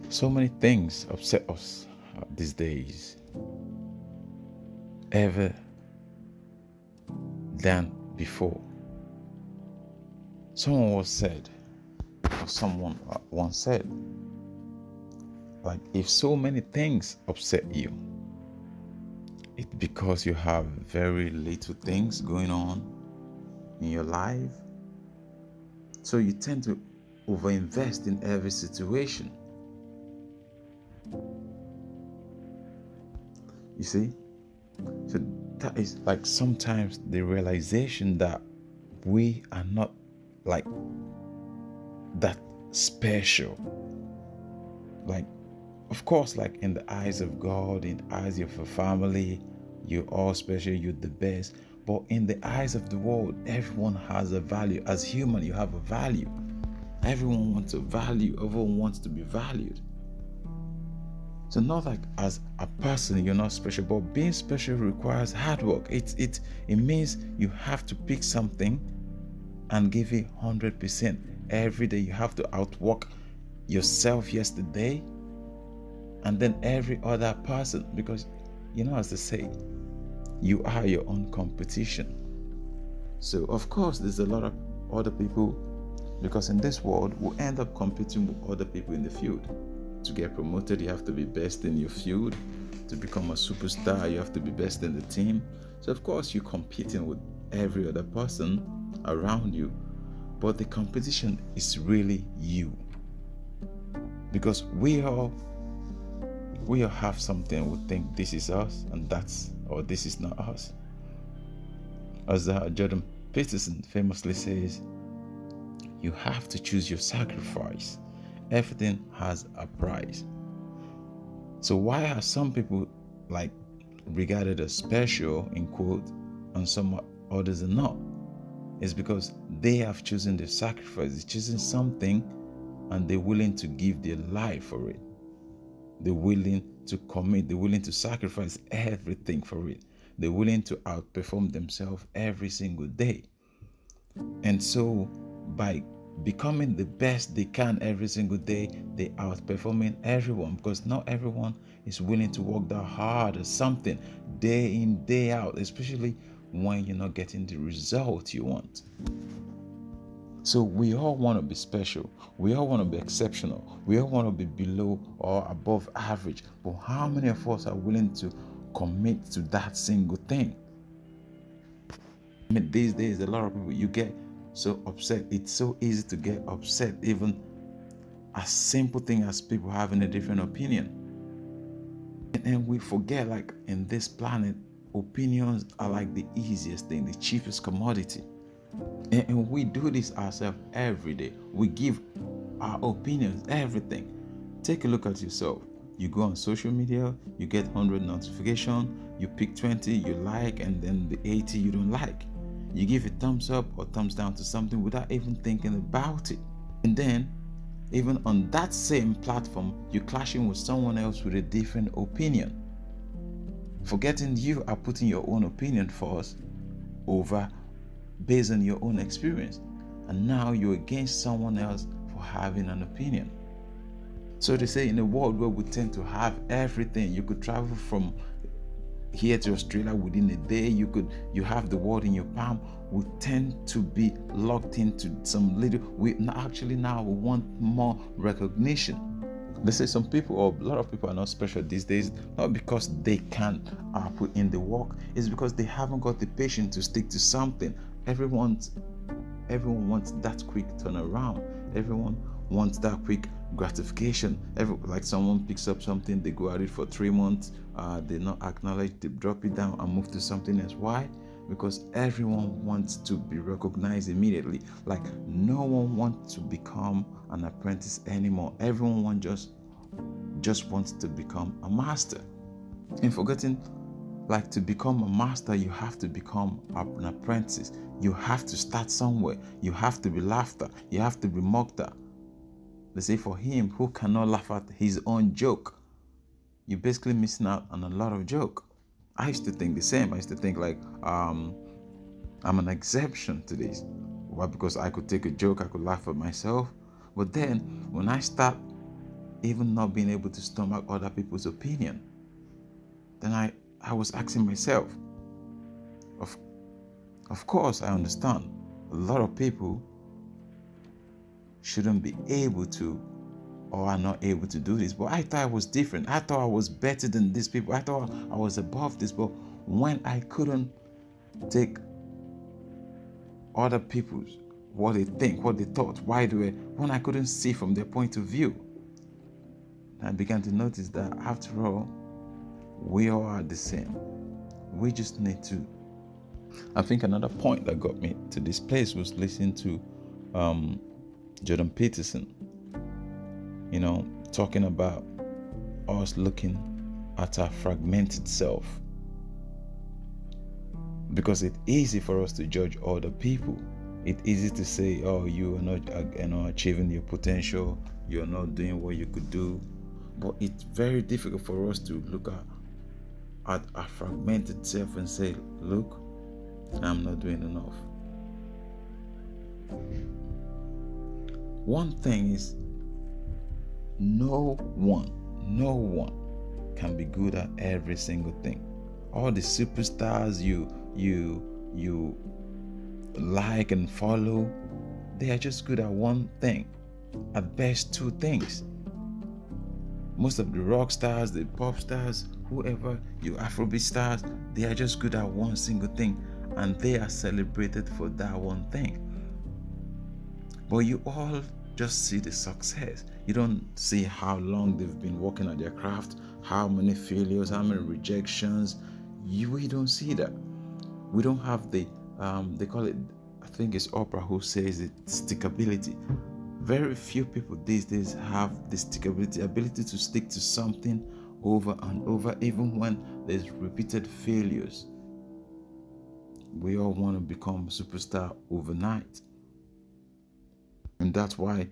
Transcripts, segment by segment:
So many things upset us these days, ever than before. Someone was said, or someone once said, like, if so many things upset you, it's because you have very little things going on in your life. So you tend to overinvest in every situation. You see? So that is like sometimes the realization that we are not like that special. Like, of course, like in the eyes of God, in the eyes of your family, you're all special, you're the best. But in the eyes of the world, everyone has a value. As human, you have a value. Everyone wants a value. Everyone wants to be valued. So not like as a person you're not special, but being special requires hard work. It means you have to pick something and give it 100% every day. You have to outwork yourself yesterday and then every other person, because as they say, you are your own competition. So of course there's a lot of other people, because in this world we'll end up competing with other people in the field. To get promoted, you have to be best in your field. To become a superstar, you have to be best in the team. So of course you're competing with every other person around you, but the competition is really you, because we all have something. We think this is us and this is not us. As Jordan Peterson famously says, you have to choose your sacrifice. Everything has a price. So why are some people like regarded as special in quote and some others are not? It's because they have chosen the sacrifice. They're choosing something and they're willing to give their life for it. They're willing to commit. They're willing to sacrifice everything for it. They're willing to outperform themselves every single day. And so by becoming the best they can every single day, they outperforming everyone, because not everyone is willing to work that hard at something day in, day out, especially when you're not getting the result you want. So we all want to be special. We all want to be exceptional. We all want to be below or above average. But how many of us are willing to commit to that single thing? I mean, these days, a lot of people, you get so upset. It's so easy to get upset, even a simple thing as people having a different opinion. And we forget, like in this planet, opinions are like the easiest thing, the cheapest commodity. And we do this ourselves every day. We give our opinions, everything. Take a look at yourself. You go on social media, you get 100 notifications, you pick 20 you like, and then the 80 you don't like. You give a thumbs up or thumbs down to something without even thinking about it. And then, even on that same platform, you're clashing with someone else with a different opinion. Forgetting you are putting your own opinion first over based on your own experience. And now you're against someone else for having an opinion. So they say in a world where we tend to have everything, you could travel from here to Australia within a day, you have the world in your palm. We tend to be locked into some little, now we want more recognition. They say some people, or a lot of people, are not special these days, not because they can't put in the work, it's because they haven't got the patience to stick to something. Everyone wants that quick turnaround. Everyone wants that quick gratification. Like someone picks up something, they go at it for 3 months, they not acknowledge, they drop it down and move to something else. Why? Because everyone wants to be recognized immediately. Like no one wants to become an apprentice anymore. Everyone just wants to become a master. And forgetting, like, to become a master, you have to become an apprentice. You have to start somewhere. You have to be laughed at. You have to be mocked at. They say for him who cannot laugh at his own joke, you're basically missing out on a lot of joke. I used to think the same. I used to think like I'm an exception to this. Why? Because I could take a joke, I could laugh at myself. But then when I start even not being able to stomach other people's opinion. Then I was asking myself, of course I understand a lot of people shouldn't be able to or are not able to do this, but I thought I was different. I thought I was better than these people. I thought I was above this, but when I couldn't take other people's what they think, what they thought, when I couldn't see from their point of view, I began to notice that after all, we all are the same. We just need to. I think another point that got me to this place was listening to Jordan Peterson, talking about us looking at our fragmented self. Because it's easy for us to judge other people. It's easy to say, oh, you are not achieving your potential, you're not doing what you could do. But it's very difficult for us to look at our fragmented self and say, look, I'm not doing enough. One thing is, no one can be good at every single thing. All the superstars you like and follow, they are just good at one thing, at best two things. Most of the rock stars, the pop stars, whoever, you Afrobeat stars, they are just good at one single thing, and they are celebrated for that one thing. But you all just see the success. You don't see how long they've been working at their craft, how many failures, how many rejections. We don't see that. We don't have the they call it, I think it's Oprah who says it, stickability. Very few people these days have the stickability, ability to stick to something over and over, even when there's repeated failures. We all want to become a superstar overnight. And that's why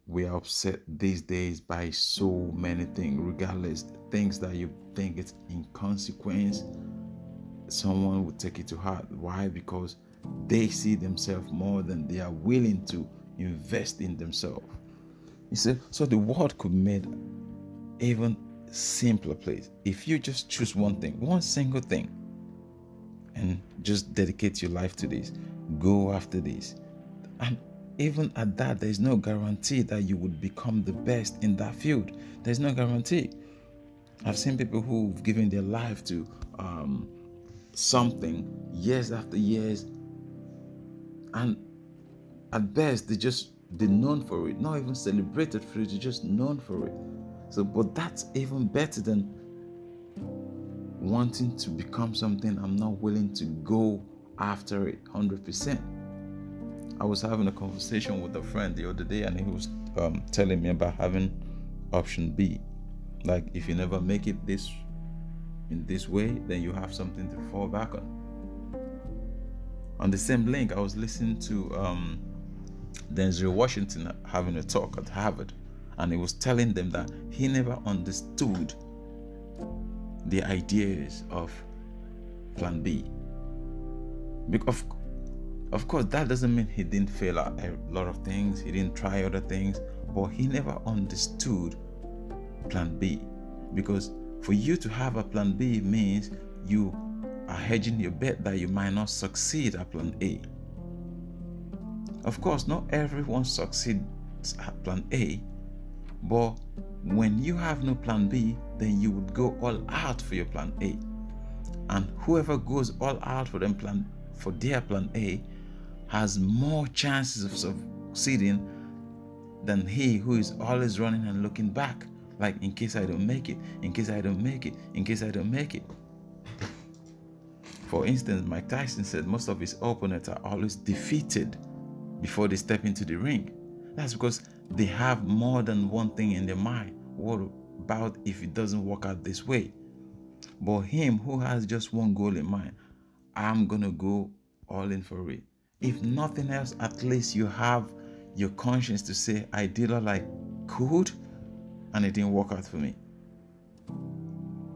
we are upset these days by so many things, regardless, things that you think it's inconsequence, someone would take it to heart. Why? Because they see themselves more than they are willing to invest in themselves. You see, so the world could be made even simpler place if you just choose one thing, one single thing, and just dedicate your life to this, go after this. And even at that, there's no guarantee that you would become the best in that field. There's no guarantee. I've seen people who've given their life to something years after years, and at best they're known for it, not even celebrated for it, they're just known for it. So, but that's even better than wanting to become something I'm not willing to go after it 100%. I was having a conversation with a friend the other day, and he was telling me about having option B. Like, if you never make it in this way, then you have something to fall back on. On the same link, I was listening to Denzel Washington having a talk at Harvard, and he was telling them that he never understood the ideas of Plan B. Because of course, that doesn't mean he didn't fail at a lot of things, he didn't try other things, but he never understood Plan B. Because for you to have a Plan B means you are hedging your bet that you might not succeed at Plan A. Of course, not everyone succeeds at Plan A, but when you have no Plan B, then you would go all out for your Plan A. And whoever goes all out for their Plan A has more chances of succeeding than he who is always running and looking back, like, in case I don't make it, in case I don't make it, in case I don't make it. For instance, Mike Tyson said most of his opponents are always defeated before they step into the ring. That's because they have more than one thing in their mind. What about if it doesn't work out this way? But him who has just one goal in mind, I'm gonna go all in for it. If nothing else, at least you have your conscience to say, I did all I could and it didn't work out for me.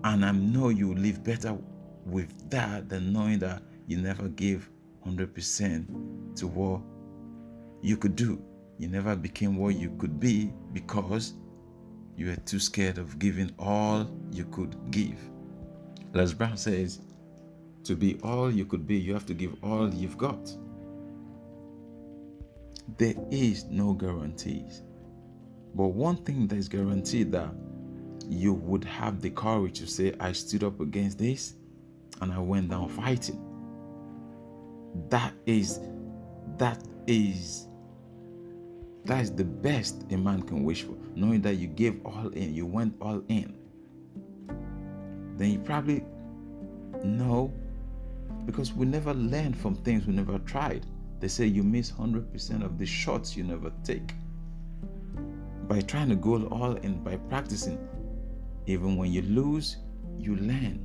And I know you live better with that than knowing that you never gave 100% to what you could do. You never became what you could be because you were too scared of giving all you could give. Les Brown says, to be all you could be, you have to give all you've got. There is no guarantees. But one thing that is guaranteed, that you would have the courage to say, I stood up against this and I went down fighting. That is the best a man can wish for. Knowing that you gave all in, you went all in. Then you probably know, because we never learn from things we never tried. They say you miss 100% of the shots you never take. By trying to go all in, by practicing, even when you lose, you learn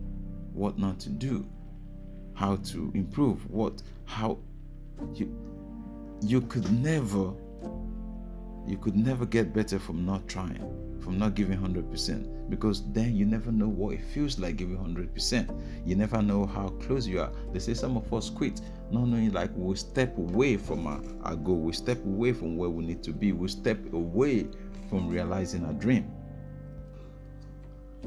what not to do, how to improve, how you could never get better from not trying, from not giving 100%, because then you never know what it feels like giving 100%. You never know how close you are. They say some of us quit not knowing, like, we'll step away from our goal, we step away from where we need to be, we step away from realizing our dream.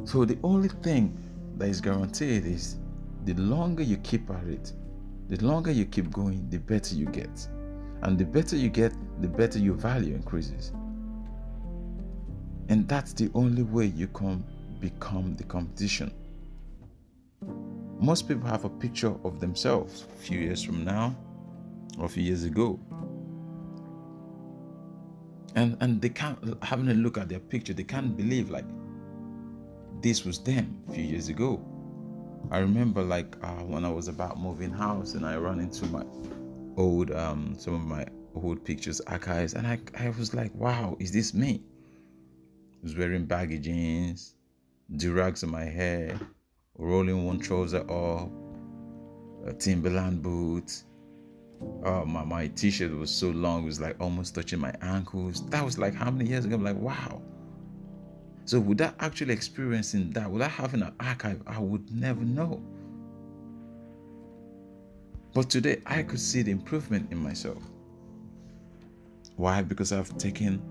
So the only thing that is guaranteed is the longer you keep at it, the longer you keep going, the better you get. And the better you get, the better your value increases. And that's the only way you can become the competition. Most people have a picture of themselves a few years from now or a few years ago. And they can't, having a look at their picture, they can't believe, like, this was them a few years ago. I remember, like, when I was about moving house and I ran into my old, some of my old pictures archives, and I was like, wow, is this me? I was wearing baggy jeans, do-rags on my hair, rolling one trouser up, Timberland boots. My t-shirt was so long, it was like almost touching my ankles. That was like how many years ago? I'm like, wow. So without actually experiencing that, without having an archive, I would never know. But today, I could see the improvement in myself. Why? Because I've taken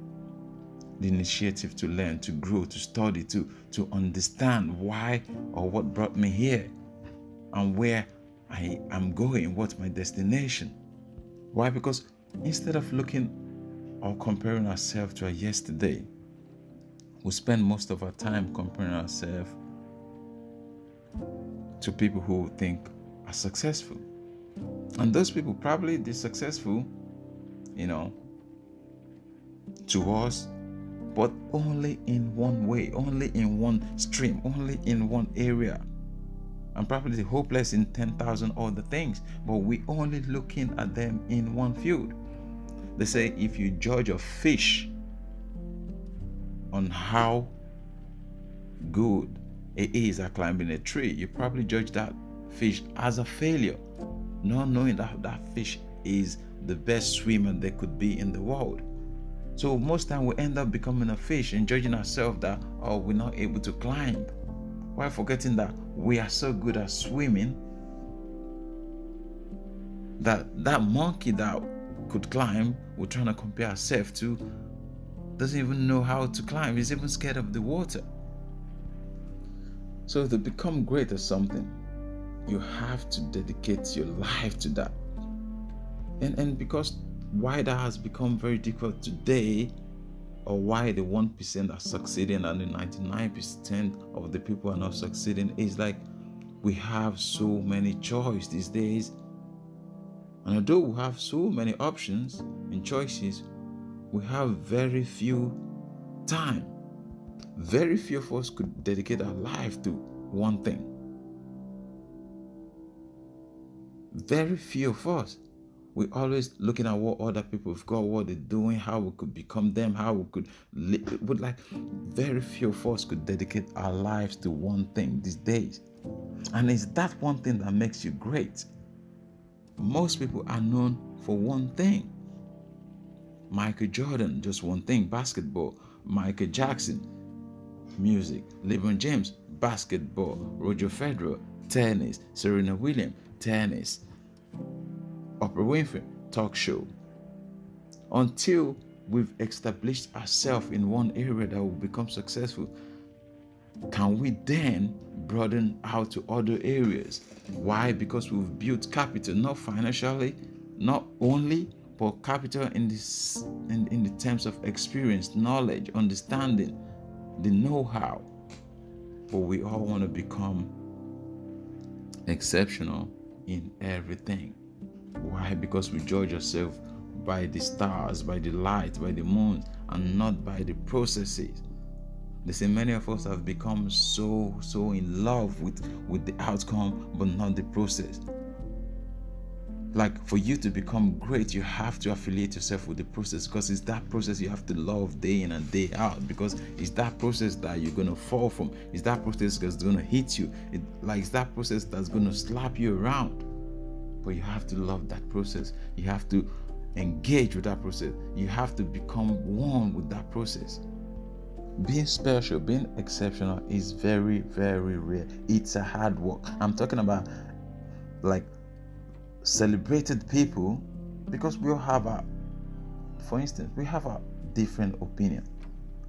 the initiative to learn, to grow, to study, to understand why or what brought me here and where I am going, what's my destination. Why? Because instead of looking or comparing ourselves to our yesterday, we spend most of our time comparing ourselves to people who think are successful. And those people, probably they're successful, to us, but only in one way, only in one stream, only in one area. And probably hopeless in 10,000 other things, but we only looking at them in one field. They say if you judge a fish on how good it is at climbing a tree, you probably judge that fish as a failure, not knowing that that fish is the best swimmer there could be in the world. So most time we end up becoming a fish and judging ourselves that, oh, we're not able to climb, while forgetting that we are so good at swimming that monkey that could climb, we're trying to compare ourselves to, doesn't even know how to climb. He's even scared of the water. So to become great at something, you have to dedicate your life to that. And because why that has become very difficult today, or why the 1% are succeeding and the 99% of the people are not succeeding, is like we have so many choices these days. And although we have so many options and choices, we have very few time. Very few of us could dedicate our life to one thing. Very few of us. We're always looking at what other people have got, what they're doing, how we could become them, how we could live. But like very few of us could dedicate our lives to one thing these days. And it's that one thing that makes you great. Most people are known for one thing. Michael Jordan, just one thing, basketball. Michael Jackson, music. LeBron James, basketball. Roger Federer, tennis. Serena Williams, tennis. Oprah Winfrey, talk show. Until we've established ourselves in one area that will become successful, can we then broaden out to other areas? Why? Because we've built capital, not financially, not only, but capital in the terms of experience, knowledge, understanding, the know-how. But we all want to become exceptional in everything. Why? Because we judge ourselves by the stars, by the light, by the moon, and not by the processes. They say many of us have become so in love with the outcome, but not the process. Like, for you to become great, you have to affiliate yourself with the process, because it's that process you have to love day in and day out, because it's that process that you're going to fall from. It's that process that's going to hit you. It's that process that's going to slap you around. But you have to love that process. You have to engage with that process. You have to become one with that process. Being special, being exceptional is very, very rare. It's a hard work. I'm talking about like celebrated people, because we all have for instance, we have a different opinion.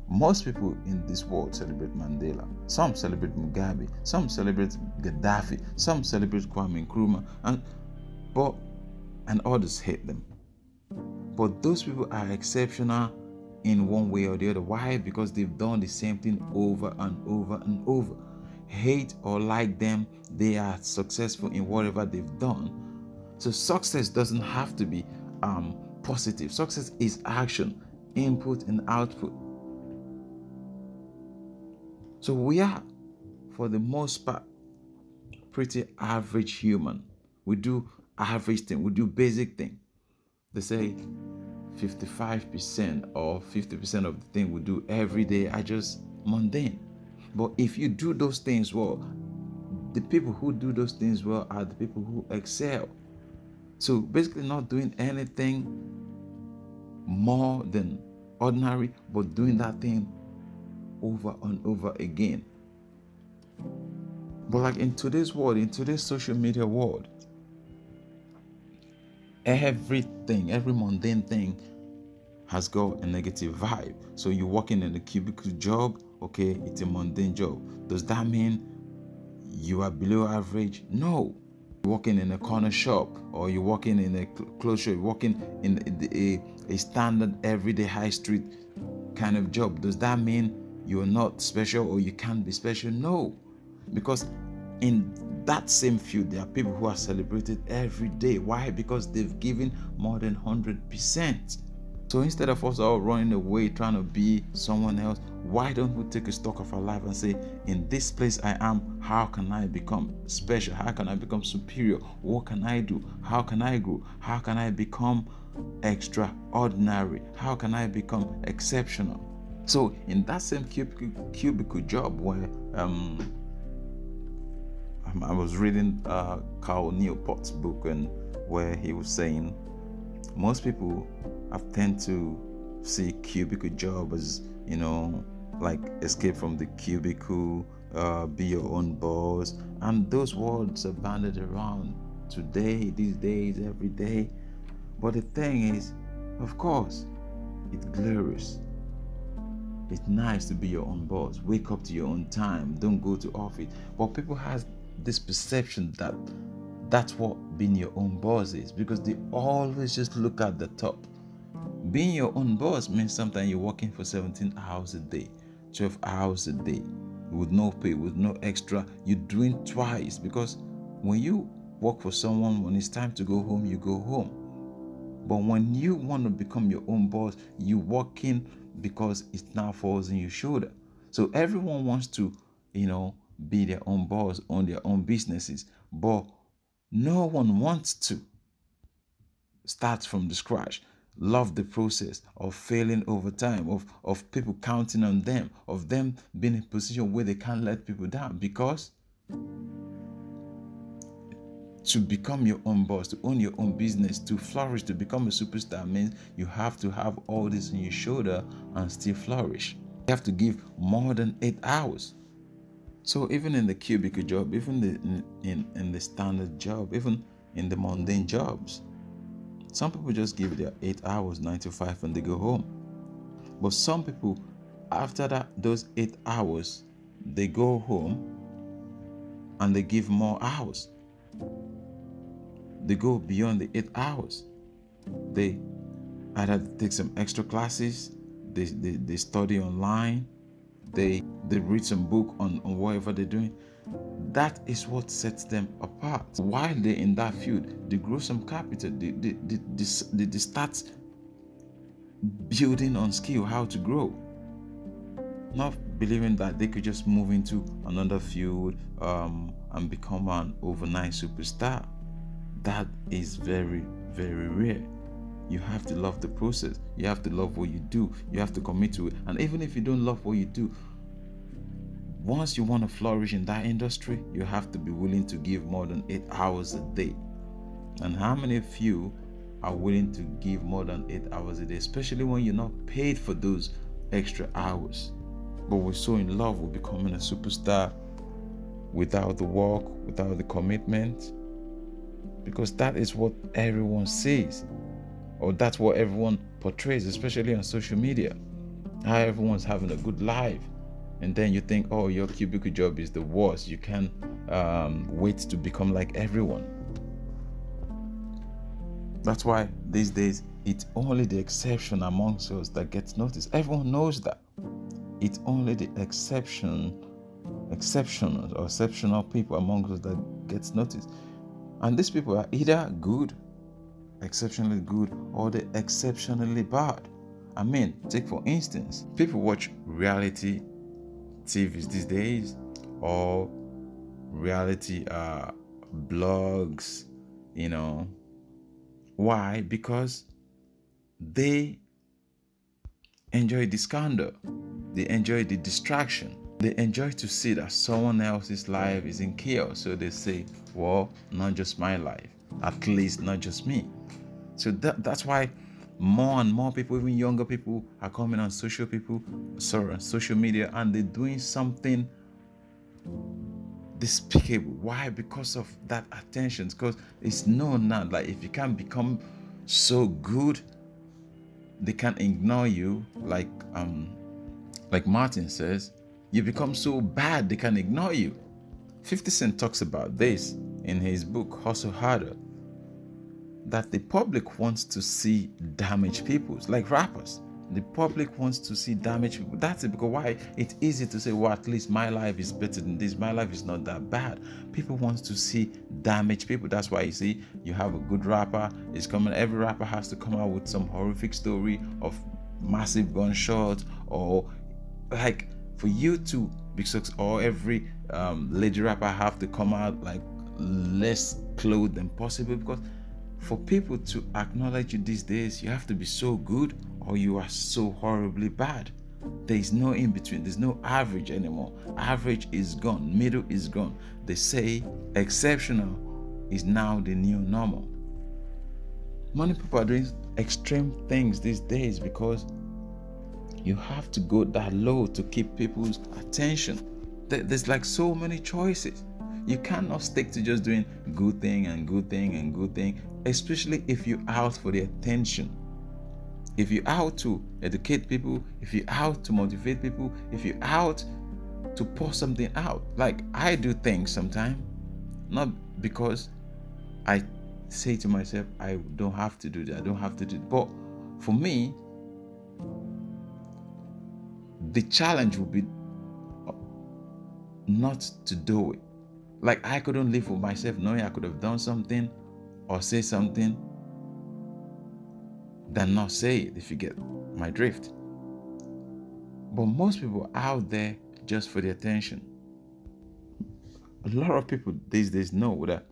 Most people in this world celebrate Mandela. Some celebrate Mugabe. Some celebrate Gaddafi. Some celebrate Kwame Nkrumah, and others hate them. But those people are exceptional in one way or the other. Why? Because they've done the same thing over and over and over. Hate or like them, they are successful in whatever they've done. So success doesn't have to be positive. Success is action, input and output. So we are, for the most part, pretty average human. We do average thing. We do basic thing. They say 55% or 50% of the thing we do every day are just mundane. But if you do those things well, the people who do those things well are the people who excel. So basically not doing anything more than ordinary, but doing that thing over and over again. But like in today's world, in today's social media world, everything, every mundane thing has got a negative vibe. So you're working in a cubicle job, okay, it's a mundane job. Does that mean you are below average? No. You're working in a corner shop, or you're working in a clothes shop, you're working in a standard everyday high street kind of job. Does that mean you're not special or you can't be special? No. Because in that same field, there are people who are celebrated every day. Why? Because they've given more than 100%. So instead of us all running away trying to be someone else, why don't we take a stock of our life and say, in this place I am, how can I become special? How can I become superior? What can I do? How can I grow? How can I become extraordinary? How can I become exceptional? So in that same cubicle job where I was reading Cal Newport's book, and where he was saying most people have tend to see cubicle job as, like escape from the cubicle, be your own boss, and those words are banded around today, these days, every day. But the thing is, of course, it's glorious. It's nice to be your own boss. Wake up to your own time. Don't go to office. But people have this perception that that's what being your own boss is, because they always just look at the top. Being your own boss means sometimes you're working for 17 hours a day, 12 hours a day, with no pay, with no extra. You're doing twice, because when you work for someone, when it's time to go home, you go home. But when you want to become your own boss, you're working because it now falls on your shoulder. So everyone wants to, be their own boss, own their own businesses, but no one wants to start from the scratch, love the process of failing over time, of people counting on them, of them being in a position where they can't let people down. Because to become your own boss, to own your own business, to flourish, to become a superstar means you have to have all this on your shoulder and still flourish. You have to give more than 8 hours. So even in the cubicle job, even in the standard job, even in the mundane jobs, some people just give their 8 hours, 9 to 5, and they go home. But some people, after those 8 hours, they go home and they give more hours. They go beyond the 8 hours. They either take some extra classes, they study online, they read some book on whatever they're doing. That is what sets them apart. While they're in that field, they grow some capital. They start building on skill, how to grow. Not believing that they could just move into another field and become an overnight superstar. That is very, very rare. You have to love the process. You have to love what you do. You have to commit to it. And even if you don't love what you do, once you want to flourish in that industry, you have to be willing to give more than 8 hours a day. And how many of you are willing to give more than 8 hours a day, especially when you're not paid for those extra hours? But we're so in love with becoming a superstar without the work, without the commitment, because that is what everyone sees, or that's what everyone portrays, especially on social media. How everyone's having a good life. And then you think, oh, your cubicle job is the worst. You can't wait to become like everyone. That's why these days, it's only the exception amongst us that gets noticed. Everyone knows that. It's only the exceptional people among us that gets noticed. And these people are either good, exceptionally good, or they're exceptionally bad. I mean, take for instance, people watch reality TVs these days, or reality blogs, Why? Because they enjoy the scandal. They enjoy the distraction. They enjoy to see that someone else's life is in chaos. So they say, well, not just my life. At least not just me. So that's why more and more people, even younger people, are coming on social media, and they're doing something despicable. Why? Because of that attention. Because it's known now, like, if you can't become so good, they can't ignore you. Like Martin says, you become so bad, they can ignore you. 50 Cent talks about this in his book, Hustle Harder, that the public wants to see damaged people, like rappers. The public wants to see damaged people. That's it. Because why? It's easy to say, well, at least my life is better than this. My life is not that bad. People want to see damaged people. That's why you see, you have a good rapper, it's coming. Every rapper has to come out with some horrific story of massive gunshots, or like for you to be successful, or every lady rapper have to come out like less clothed than possible. Because for people to acknowledge you these days, you have to be so good or you are so horribly bad. There is no in between. There's no average anymore. Average is gone. Middle is gone. They say exceptional is now the new normal. Many people are doing extreme things these days because you have to go that low to keep people's attention. There's like so many choices. You cannot stick to just doing good thing and good thing and good thing, especially if you're out for the attention. If you're out to educate people, if you're out to motivate people, if you're out to pour something out. Like, I do things sometimes, not because I say to myself, I don't have to do that, I don't have to do it. But for me, the challenge would be not to do it. Like, I couldn't live with myself knowing I could have done something or say something than not say it, if you get my drift. But most people are out there just for the attention. A lot of people these days know that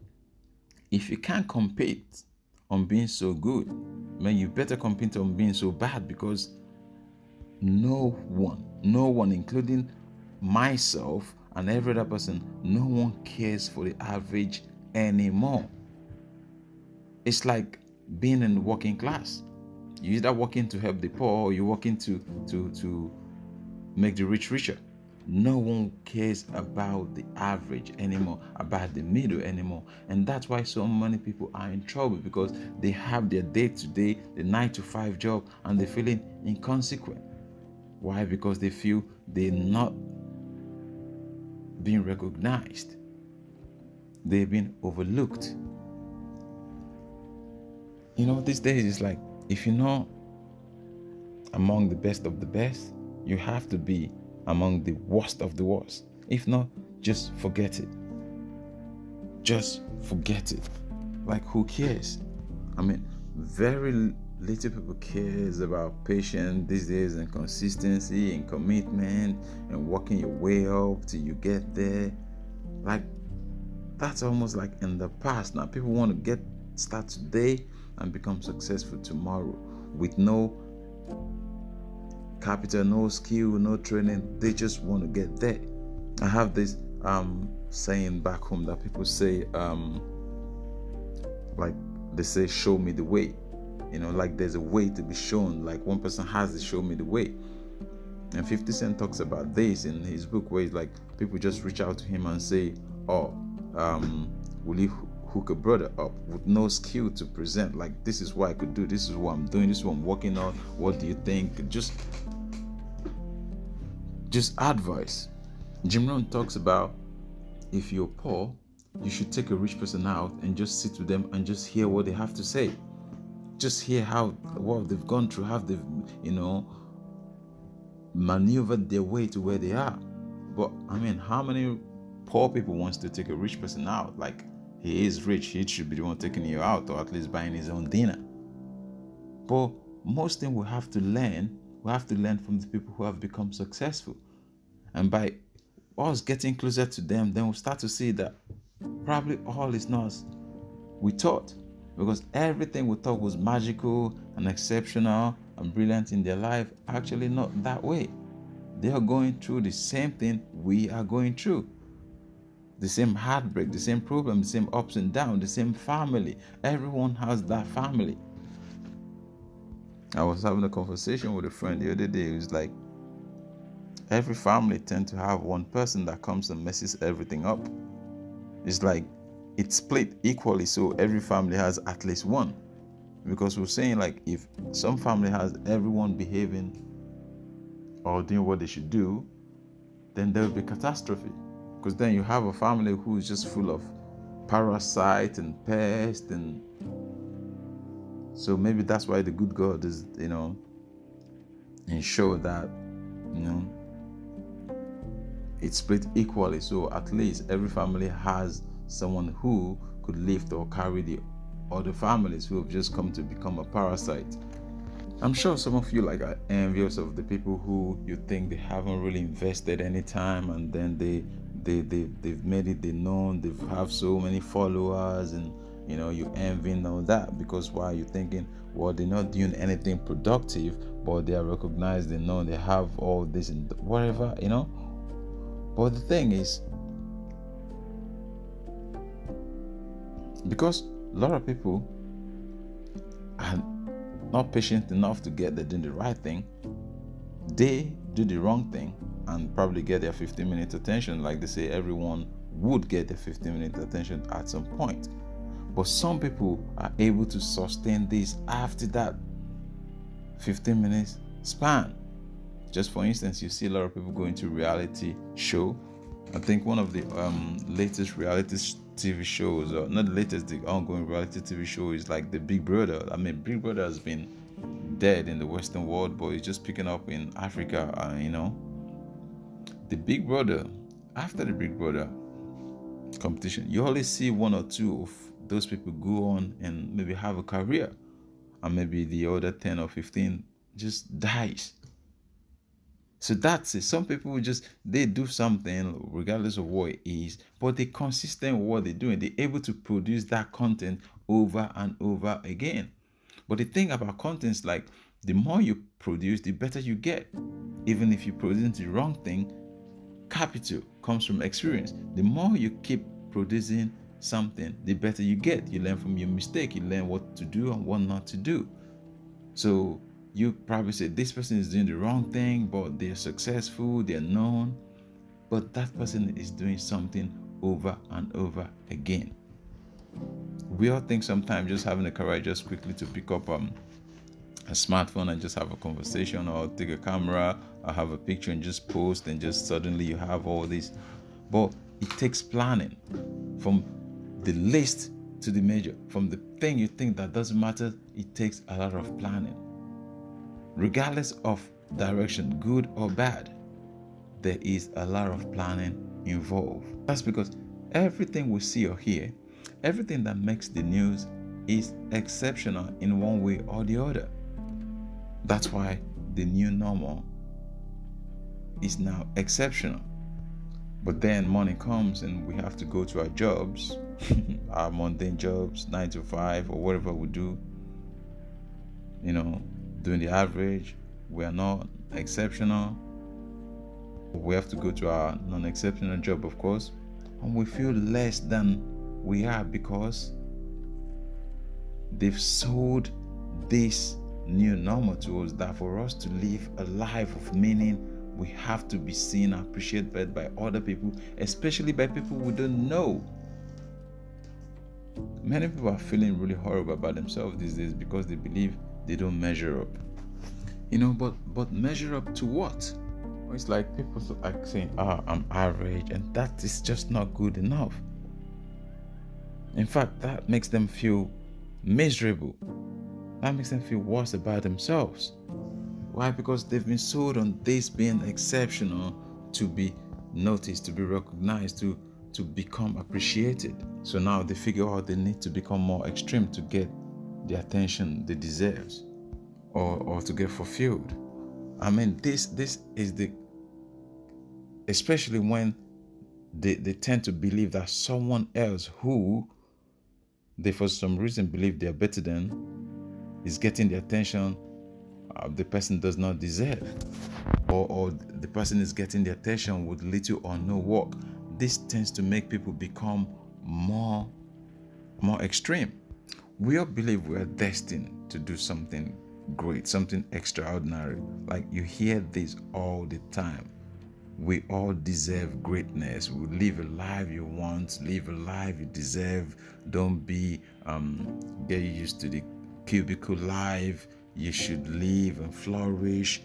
if you can't compete on being so good, man, you better compete on being so bad, because no one, including myself and every other person, no one cares for the average anymore. It's like being in the working class. You're either working to help the poor, or you're working to make the rich richer. No one cares about the average anymore, about the middle anymore. And that's why so many people are in trouble, because they have their day-to-day, the 9-to-5 job, and they're feeling inconsequent. Why? Because they feel they're not being recognized. They've been overlooked. These days it's like, if you're not among the best of the best, you have to be among the worst of the worst. If not, just forget it. Just forget it. Like, who cares? Very little people cares about patience these days, and consistency and commitment and working your way up till you get there. Like, that's almost like in the past. Now people want to start today and become successful tomorrow with no capital, no skill, no training. They just want to get there. I have this saying back home that people say, like they say, show me the way. Like there's a way to be shown. Like one person has to show me the way. And 50 Cent talks about this in his book, where it's like people just reach out to him and say, oh, will you hook a brother up with no skill to present? Like, this is what I could do, this is what I'm doing, this is what I'm working on, what do you think? Just advice. Jim Rohn talks about, if you're poor, you should take a rich person out and just sit with them and just hear what they have to say. Just hear what they've gone through, how they've maneuvered their way to where they are. But how many poor people wants to take a rich person out? Like, he is rich, he should be the one taking you out, or at least buying his own dinner. But most things we have to learn from the people who have become successful. And by us getting closer to them, then we'll start to see that probably all is not as we thought. Because everything we thought was magical and exceptional and brilliant in their life, actually not that way. They are going through the same thing we are going through. The same heartbreak, the same problem, the same ups and downs, the same family. Everyone has that family. I was having a conversation with a friend the other day. It was like, every family tends to have one person that comes and messes everything up. It's like it's split equally, so every family has at least one. Because we're saying, like, if some family has everyone behaving or doing what they should do, then there will be catastrophe. Because then you have a family who is just full of parasites and pests, and so maybe that's why the good God is, ensure that, it's split equally. So at least every family has someone who could lift or carry the other families who have just come to become a parasite. I'm sure some of you are envious of the people who you think they haven't really invested any time, and then they've made it known, they have so many followers, and you envy and all that. Because why? You're thinking, well, they're not doing anything productive, but they are recognized, they know they have all this and whatever, But the thing is, because a lot of people are not patient enough to get there doing the right thing, they do the wrong thing and probably get their 15-minute attention. Like they say, everyone would get their 15-minute attention at some point. But some people are able to sustain this after that 15 minutes span. Just for instance, you see a lot of people going to reality show. I think one of the latest reality TV shows, or not the latest, the ongoing reality TV show is like the Big Brother. Big Brother has been dead in the Western world, but it's just picking up in Africa. The Big Brother, after the Big Brother competition, you always see one or two of those people go on and maybe have a career, and maybe the other 10 or 15 just dies. So that's it. Some people they do something regardless of what it is, but they're consistent with what they're doing. They're able to produce that content over and over again. But the thing about content is, like, the more you produce, the better you get. Even if you produce the wrong thing, capital comes from experience. The more you keep producing something, the better you get. You learn from your mistake. You learn what to do and what not to do. So you probably say, this person is doing the wrong thing, but they're successful, they're known. But that person is doing something over and over again. We all think sometimes just having a career just quickly to pick up a smartphone and just have a conversation, or take a camera or have a picture and just post, and just suddenly you have all this. But it takes planning, from the least to the major. From the thing you think that doesn't matter, it takes a lot of planning. Regardless of direction, good or bad, there is a lot of planning involved. That's because everything we see or hear, everything that makes the news is exceptional in one way or the other. That's why the new normal is now exceptional. But then morning comes and we have to go to our jobs, our mundane jobs, 9 to 5 or whatever we do. Doing the average, we are not exceptional. We have to go to our non-exceptional job, of course, and we feel less than we are because they've sold this new normal to us, that for us to live a life of meaning, we have to be seen and appreciated by other people, especially by people we don't know. Many people are feeling really horrible about themselves these days because they believe they don't measure up. But measure up to what? It's like people like saying, I'm average, and that is just not good enough. In fact, that makes them feel miserable. That makes them feel worse about themselves. Why? Because they've been sold on this being exceptional to be noticed, to be recognized, to become appreciated. So now they figure out they need to become more extreme to get the attention they deserve, or to get fulfilled. I mean, this is especially when they tend to believe that someone else who they for some reason believe they're better than is getting the attention the person does not deserve, or the person is getting the attention with little or no work. This tends to make people become more extreme. We all believe we are destined to do something great, something extraordinary. Like you hear this all the time. We all deserve greatness. We live a life you want, live a life you deserve. Don't be get used to the cubicle life. You should live and flourish,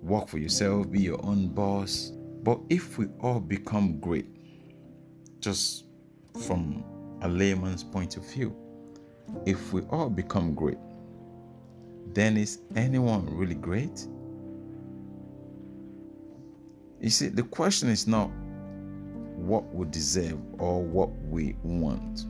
work for yourself, be your own boss. But if we all become great, just from a layman's point of view, if we all become great, then is anyone really great? You see, the question is not what we deserve or what we want.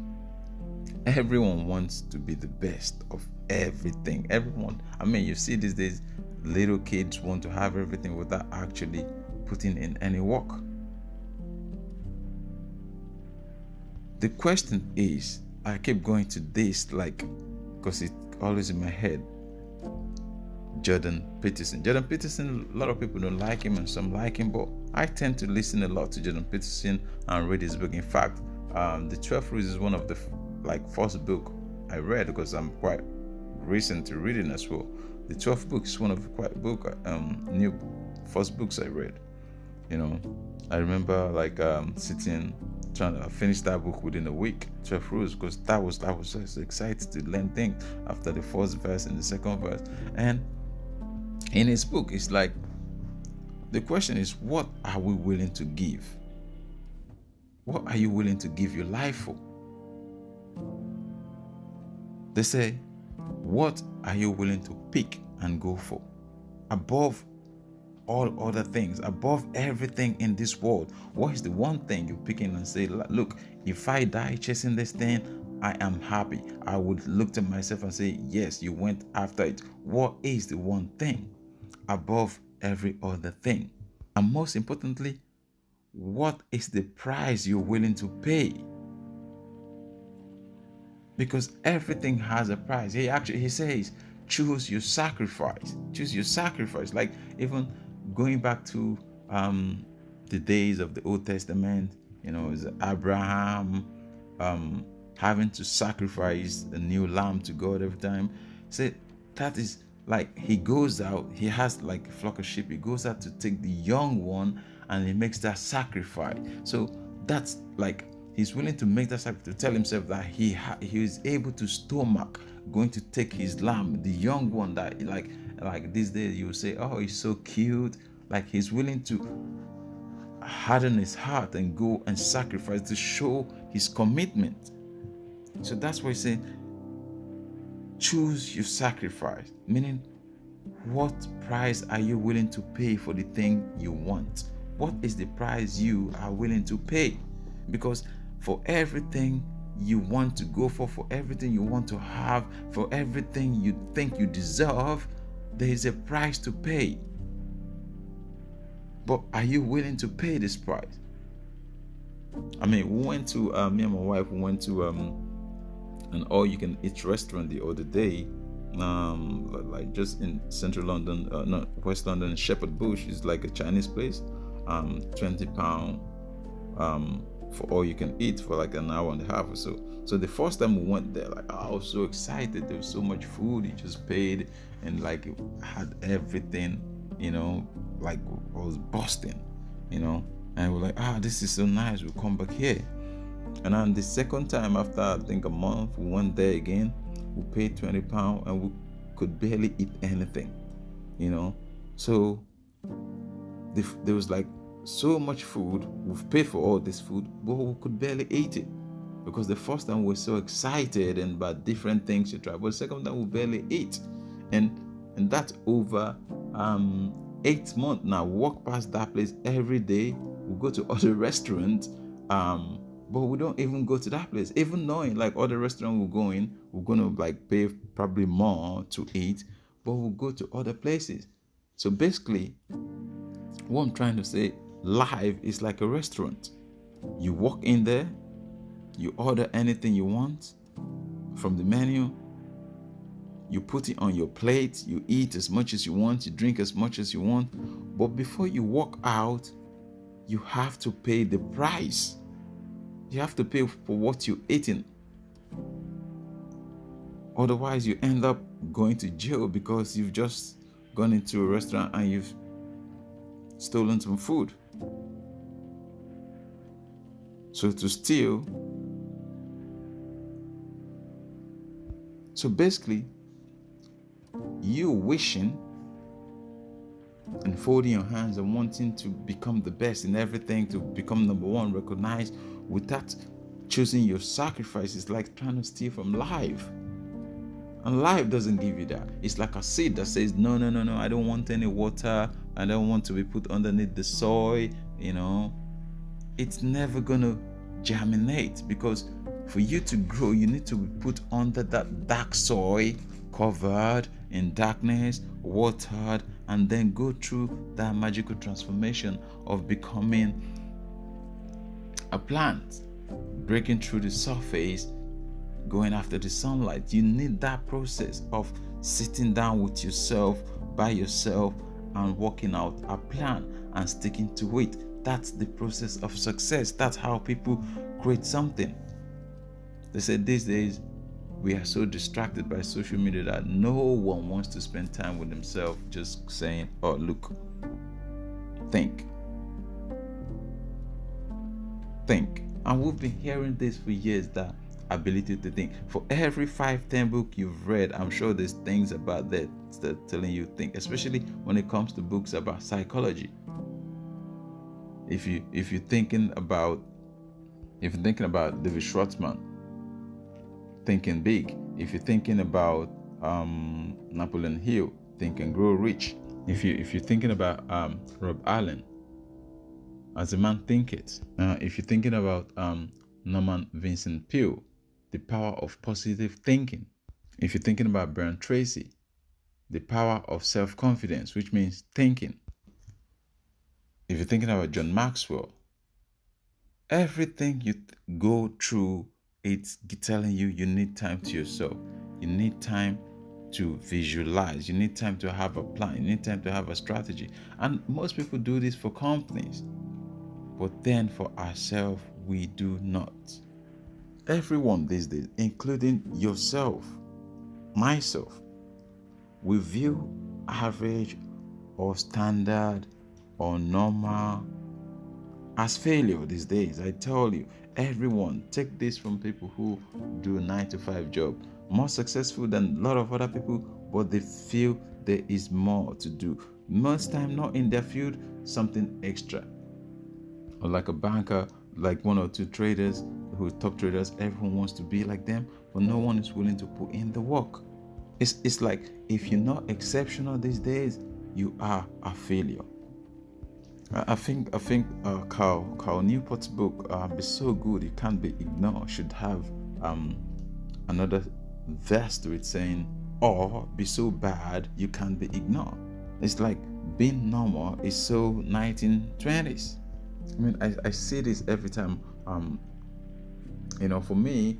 Everyone wants to be the best of everything. Everyone, you see these days, little kids want to have everything without actually putting in any work. The question is, I keep going to this because it's always in my head. Jordan Peterson. Jordan Peterson, a lot of people don't like him and some like him, but I tend to listen a lot to Jordan Peterson and read his book. In fact, The 12 Rules is one of the first book I read, because I'm quite recent to reading as well. The 12 books is one of the new first books I read. I remember sitting trying to finish that book within a week, 12 Rules, because I was just excited to learn things after the first verse and the second verse. And in his book, it's like the question is, what are we willing to give? What are you willing to give your life for? They say, what are you willing to pick and go for? Above all other things, above everything in this world, what is the one thing you pick in and say, look, if I die chasing this thing, I am happy. I would look to myself and say, yes, you went after it. What is the one thing above every other thing? And most importantly, what is the price you're willing to pay? Because everything has a price. He says, choose your sacrifice. Choose your sacrifice. Like even going back to the days of the Old Testament, is Abraham having to sacrifice a new lamb to God every time. Say that is like he goes out, he has like a flock of sheep, he goes out to take the young one and he makes that sacrifice. So that's like he's willing to make that sacrifice to tell himself that he is able to stomach going to take his lamb, the young one that like these days you will say, oh, he's so cute. Like he's willing to harden his heart and go and sacrifice to show his commitment. So that's why I say, choose your sacrifice, meaning what price are you willing to pay for the thing you want? What is the price you are willing to pay? Because for everything you want to go for everything you want to have, for everything you think you deserve, there is a price to pay. But are you willing to pay this price? I mean, we went to me and my wife, we went to an all-you-can-eat restaurant the other day, like just in central London, not West London, Shepherd Bush. Is like a Chinese place. £20 for all you can eat for like an hour and a half or so. So the first time we went there, like I was so excited. There was so much food. You just paid and like it had everything, like I was busting, and we're like, this is so nice. We'll come back here. And then the second time, after I think a month, we went there again. We paid £20 and we could barely eat anything, So there was like so much food. We've paid for all this food, but we could barely eat it because the first time we were so excited and about different things to try, but the second time we barely ate, and that's over 8 months now. We walk past that place every day. We go to other restaurants, but we don't even go to that place, even knowing like other restaurant we're gonna like pay probably more to eat, but we'll go to other places. So basically, what I'm trying to say, life is like a restaurant. You walk in there, you order anything you want from the menu, you put it on your plate, you eat as much as you want, you drink as much as you want, but before you walk out, you have to pay the price. You have to pay for what you're eating. Otherwise, you end up going to jail because you've just gone into a restaurant and you've stolen some food. So to steal. So basically, you wishing and folding your hands and wanting to become the best in everything, to become number one, recognized, without choosing your sacrifice, is like trying to steal from life. And life doesn't give you that. It's like a seed that says, no, I don't want any water. I don't want to be put underneath the soil, It's never going to germinate, because for you to grow, you need to be put under that dark soil, covered in darkness, watered, and then go through that magical transformation of becoming a plant, breaking through the surface, going after the sunlight. You need that process of sitting down with yourself, by yourself, and working out a plan and sticking to it. That's the process of success. That's how people create something. They say these days we are so distracted by social media that no one wants to spend time with themselves, just saying, oh, look, think. And we've been hearing this for years, that ability to think. For every 5-10 book you've read, I'm sure there's things about that telling you think, especially when it comes to books about psychology. If you're thinking about David Schwartzman, Thinking Big. If you're thinking about Napoleon Hill, Think and Grow Rich. If you're thinking about Rob Allen, As a Man Thinketh. If you're thinking about Norman Vincent Peale, The Power of Positive Thinking. If you're thinking about Brian Tracy, The Power of Self-Confidence, which means thinking. If you're thinking about John Maxwell, everything you go through, it's telling you need time to yourself. You need time to visualize. You need time to have a plan. You need time to have a strategy. And most people do this for companies. But then for ourselves, we do not. Everyone these days, including yourself, myself, we view average or standard or normal as failure these days. I tell you, everyone, take this from people who do a 9-to-5 job. more successful than a lot of other people, but they feel there is more to do. Most time, not in their field, something extra. Or like a banker, like one or two traders who are top traders, everyone wants to be like them, but no one is willing to put in the work. It's like if you're not exceptional these days, you are a failure. I think Carl Newport's book, Be So Good It Can't Be Ignored, should have another verse to it saying, or be so bad you can't be ignored. It's like being normal is so 1920s. I mean, I see this every time. For me,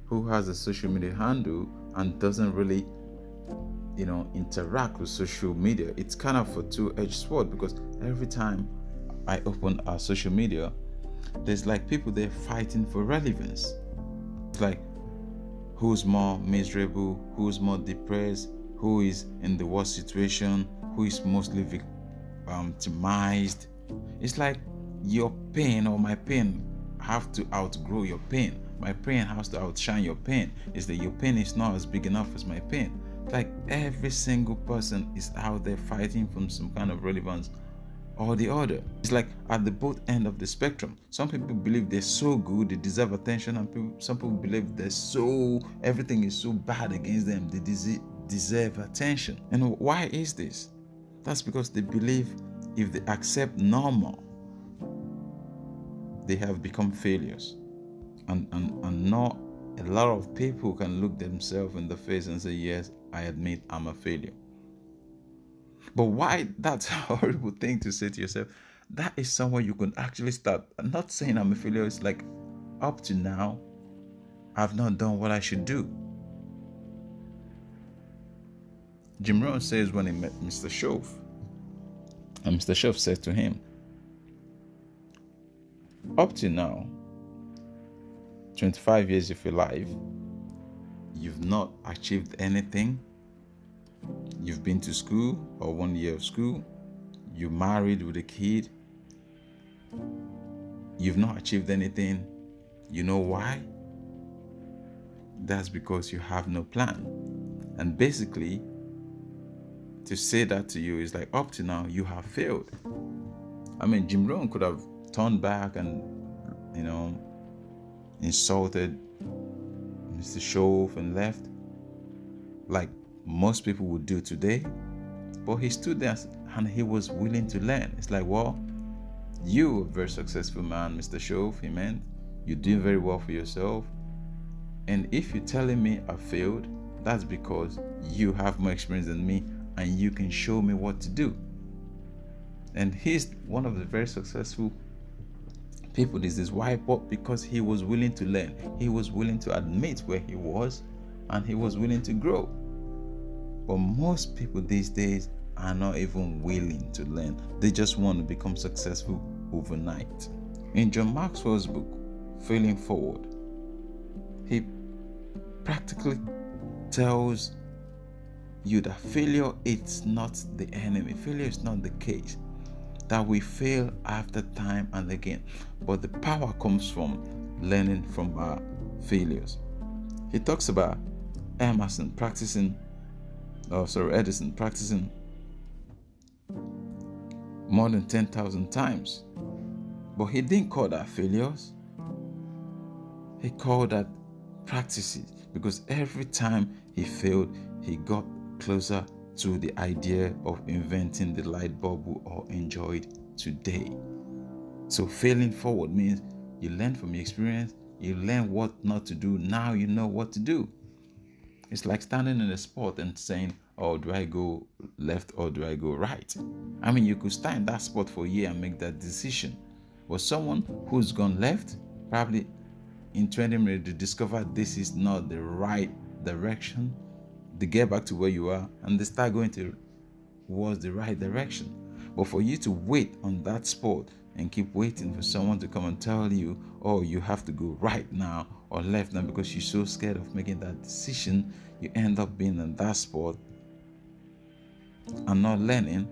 who has a social media handle and doesn't really interact with social media, it's kind of a two-edged sword, because every time I open our social media, there's like people there fighting for relevance. It's like, who's more miserable, who's more depressed, who is in the worst situation, who is mostly victimized. It's like your pain or my pain have to outgrow your pain. My pain has to outshine your pain. It's that your pain is not as big enough as my pain. Like every single person is out there fighting from some kind of relevance or the other. It's like at the both end of the spectrum. Some people believe they're so good, they deserve attention, and some people believe everything is so bad against them, they deserve attention. And why is this? That's because they believe if they accept normal, they have become failures. And not a lot of people can look themselves in the face and say, yes, I admit I'm a failure. But why that's a horrible thing to say to yourself? That is somewhere you can actually start. I'm not saying I'm a failure. It's like, up to now, I've not done what I should do. Jim Rohn says when he met Mr. Shoaff, and Mr. Shoaff said to him, up to now, 25 years of your life, you've not achieved anything. You've been to school or 1 year of school. You married with a kid. You've not achieved anything. You know why? That's because you have no plan. And basically, to say that to you is like, up to now, you have failed. I mean, Jim Rohn could have turned back and, insulted Mr. Shoaff and left, like most people would do today. But he stood there and he was willing to learn. It's like, well, you're a very successful man, Mr. Shoaff, he meant. You're doing very well for yourself. And if you're telling me I failed, that's because you have more experience than me and you can show me what to do. And he's one of the very successful people. This is why, but because he was willing to learn. He was willing to admit where he was, and he was willing to grow. But most people these days are not even willing to learn. They just want to become successful overnight. In John Maxwell's book, Failing Forward, he practically tells you that failure is not the enemy. Failure is not the case. That we fail after time and again. But the power comes from learning from our failures. He talks about Edison practicing more than 10,000 times. But he didn't call that failures. He called that practices, because every time he failed, he got closer to the idea of inventing the light bulb we all enjoyed today. So failing forward means you learn from your experience, you learn what not to do, now you know what to do. It's like standing in a spot and saying, oh, do I go left or do I go right? I mean, you could stand in that spot for a year and make that decision. But someone who's gone left, probably in 20 minutes, to discover this is not the right direction, they get back to where you are and they start going towards the right direction. But for you to wait on that spot and keep waiting for someone to come and tell you, oh, you have to go right now or left now, because you're so scared of making that decision, you end up being in that spot and not learning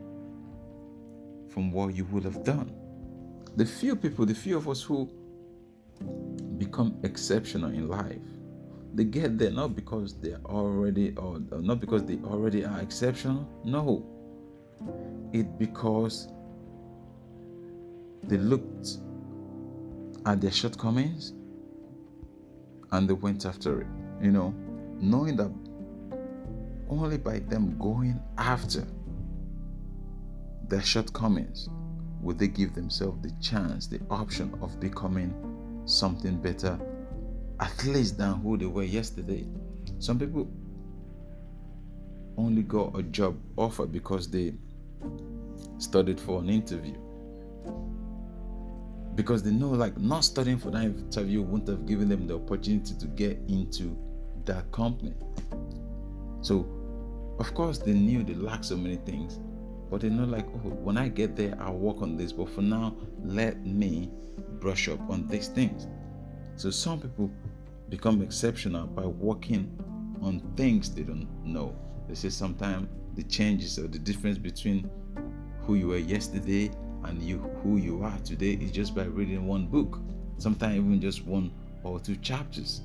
from what you would have done. The few of us who become exceptional in life, They get there not because they are already or not because they already are exceptional. No, it because they looked at their shortcomings and they went after it. Knowing that only by them going after their shortcomings would they give themselves the chance, the option of becoming something better, at least than who they were yesterday. Some people only got a job offer because they studied for an interview. Because they know, like, not studying for that interview wouldn't have given them the opportunity to get into that company. So, of course, they knew they lacked so many things, but they know, like, oh, when I get there, I'll work on this. But for now, let me brush up on these things. So some people become exceptional by working on things they don't know. They say sometimes the changes or the difference between who you were yesterday and who you are today is just by reading one book, sometimes even just 1 or 2 chapters.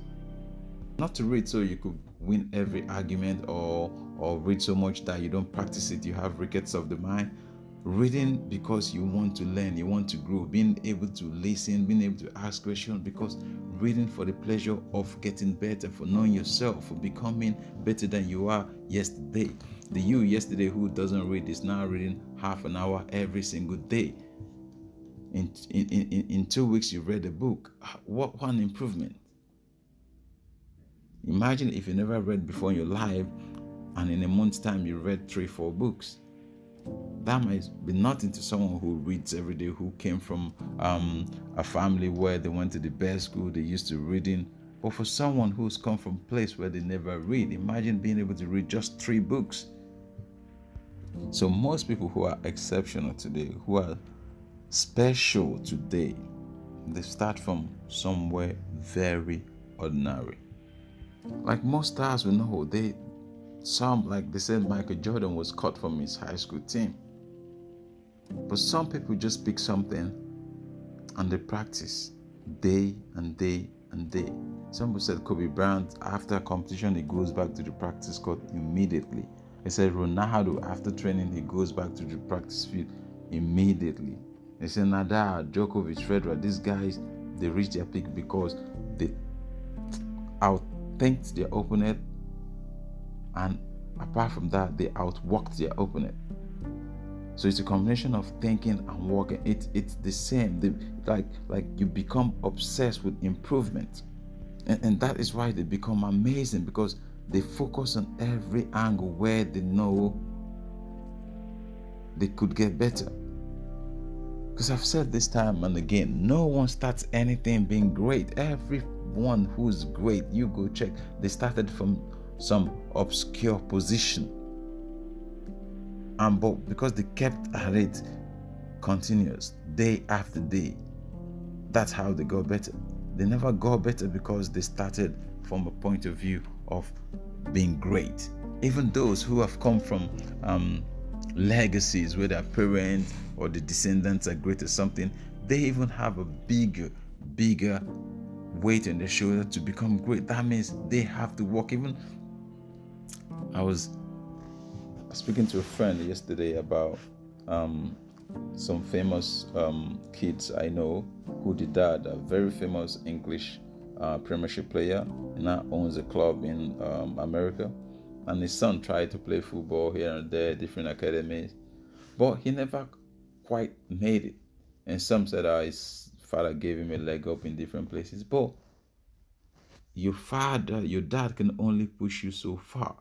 Not to read so you could win every argument or read so much that you don't practice it, you have rickets of the mind. Reading because you want to learn, you want to grow, being able to listen, being able to ask questions, because reading for the pleasure of getting better, for knowing yourself, for becoming better than you are yesterday. The you yesterday who doesn't read is now reading half an hour every single day. In 2 weeks you read a book. What an improvement. Imagine if you never read before in your life and in a month's time you read 3-4 books. That might be nothing to someone who reads every day, who came from a family where they went to the best school, they used to reading. But for someone who's come from a place where they never read, imagine being able to read just 3 books. So most people who are exceptional today, who are special today, they start from somewhere very ordinary. Like most stars we know, they said Michael Jordan was cut from his high school team. But some people just pick something and they practice day and day and day. Some people said Kobe Bryant, after competition, he goes back to the practice court immediately. They said Ronaldo, after training, he goes back to the practice field immediately. They said Nadal, Djokovic, Federer, these guys, they reach their peak because they outthinked their opponent, and apart from that, they outworked their opponent. So it's a combination of thinking and working. It's the same. Like you become obsessed with improvement, and that is why they become amazing, because they focus on every angle where they know they could get better. Because I've said this time and again, no one starts anything being great. Everyone who's great, you go check, they started from some obscure position, but because they kept at it continuous day after day, that's how they got better. They never got better because they started from a point of view of being great. Even those who have come from legacies where their parents or the descendants are great or something, they even have a bigger weight on their shoulder to become great. That means they have to work. Even I was speaking to a friend yesterday about some famous kids I know who the dad, a very famous English Premiership player, now owns a club in America, and his son tried to play football here and there, different academies, but he never quite made it. And some said his father gave him a leg up in different places, but your dad can only push you so far.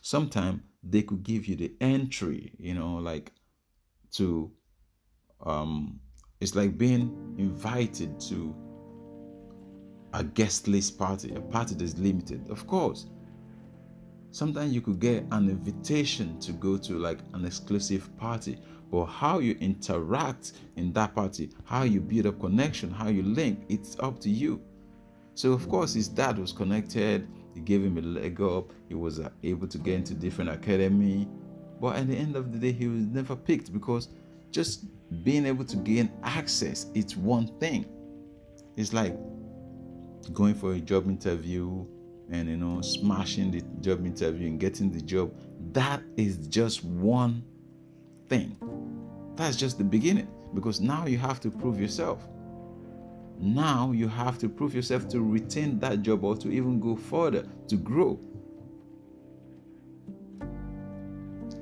Sometimes they could give you the entry, like to it's like being invited to a guest list party, a party that's limited. Of course, sometimes you could get an invitation to go to like an exclusive party, but how you interact in that party, how you build up connection, how you link, it's up to you. So of course his dad was connected, he gave him a leg up, he was able to get into different academy, but at the end of the day he was never picked, because just being able to gain access, it's one thing. It's like going for a job interview and smashing the job interview and getting the job, that is just one thing. That's just the beginning, because now you have to prove yourself. Now you have to prove yourself to retain that job or to even go further, to grow.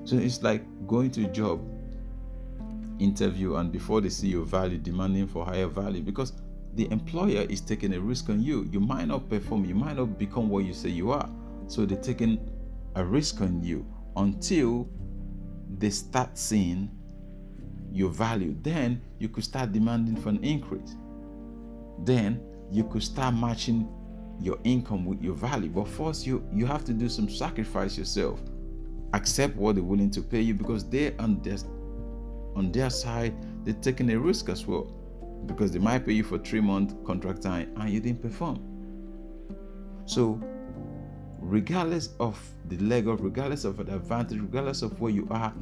So it's like going to a job interview, and before they see your value, demanding for higher value, because the employer is taking a risk on you. You might not perform, you might not become what you say you are. So they're taking a risk on you until they start seeing your value. Then you could start demanding for an increase. Then you could start matching your income with your value. But first, you have to do some sacrifice yourself. Accept what they're willing to pay you, because they on their side, they're taking a risk as well, because they might pay you for 3-month contract time and you didn't perform. So regardless of the leg up, regardless of the advantage, regardless of where you are,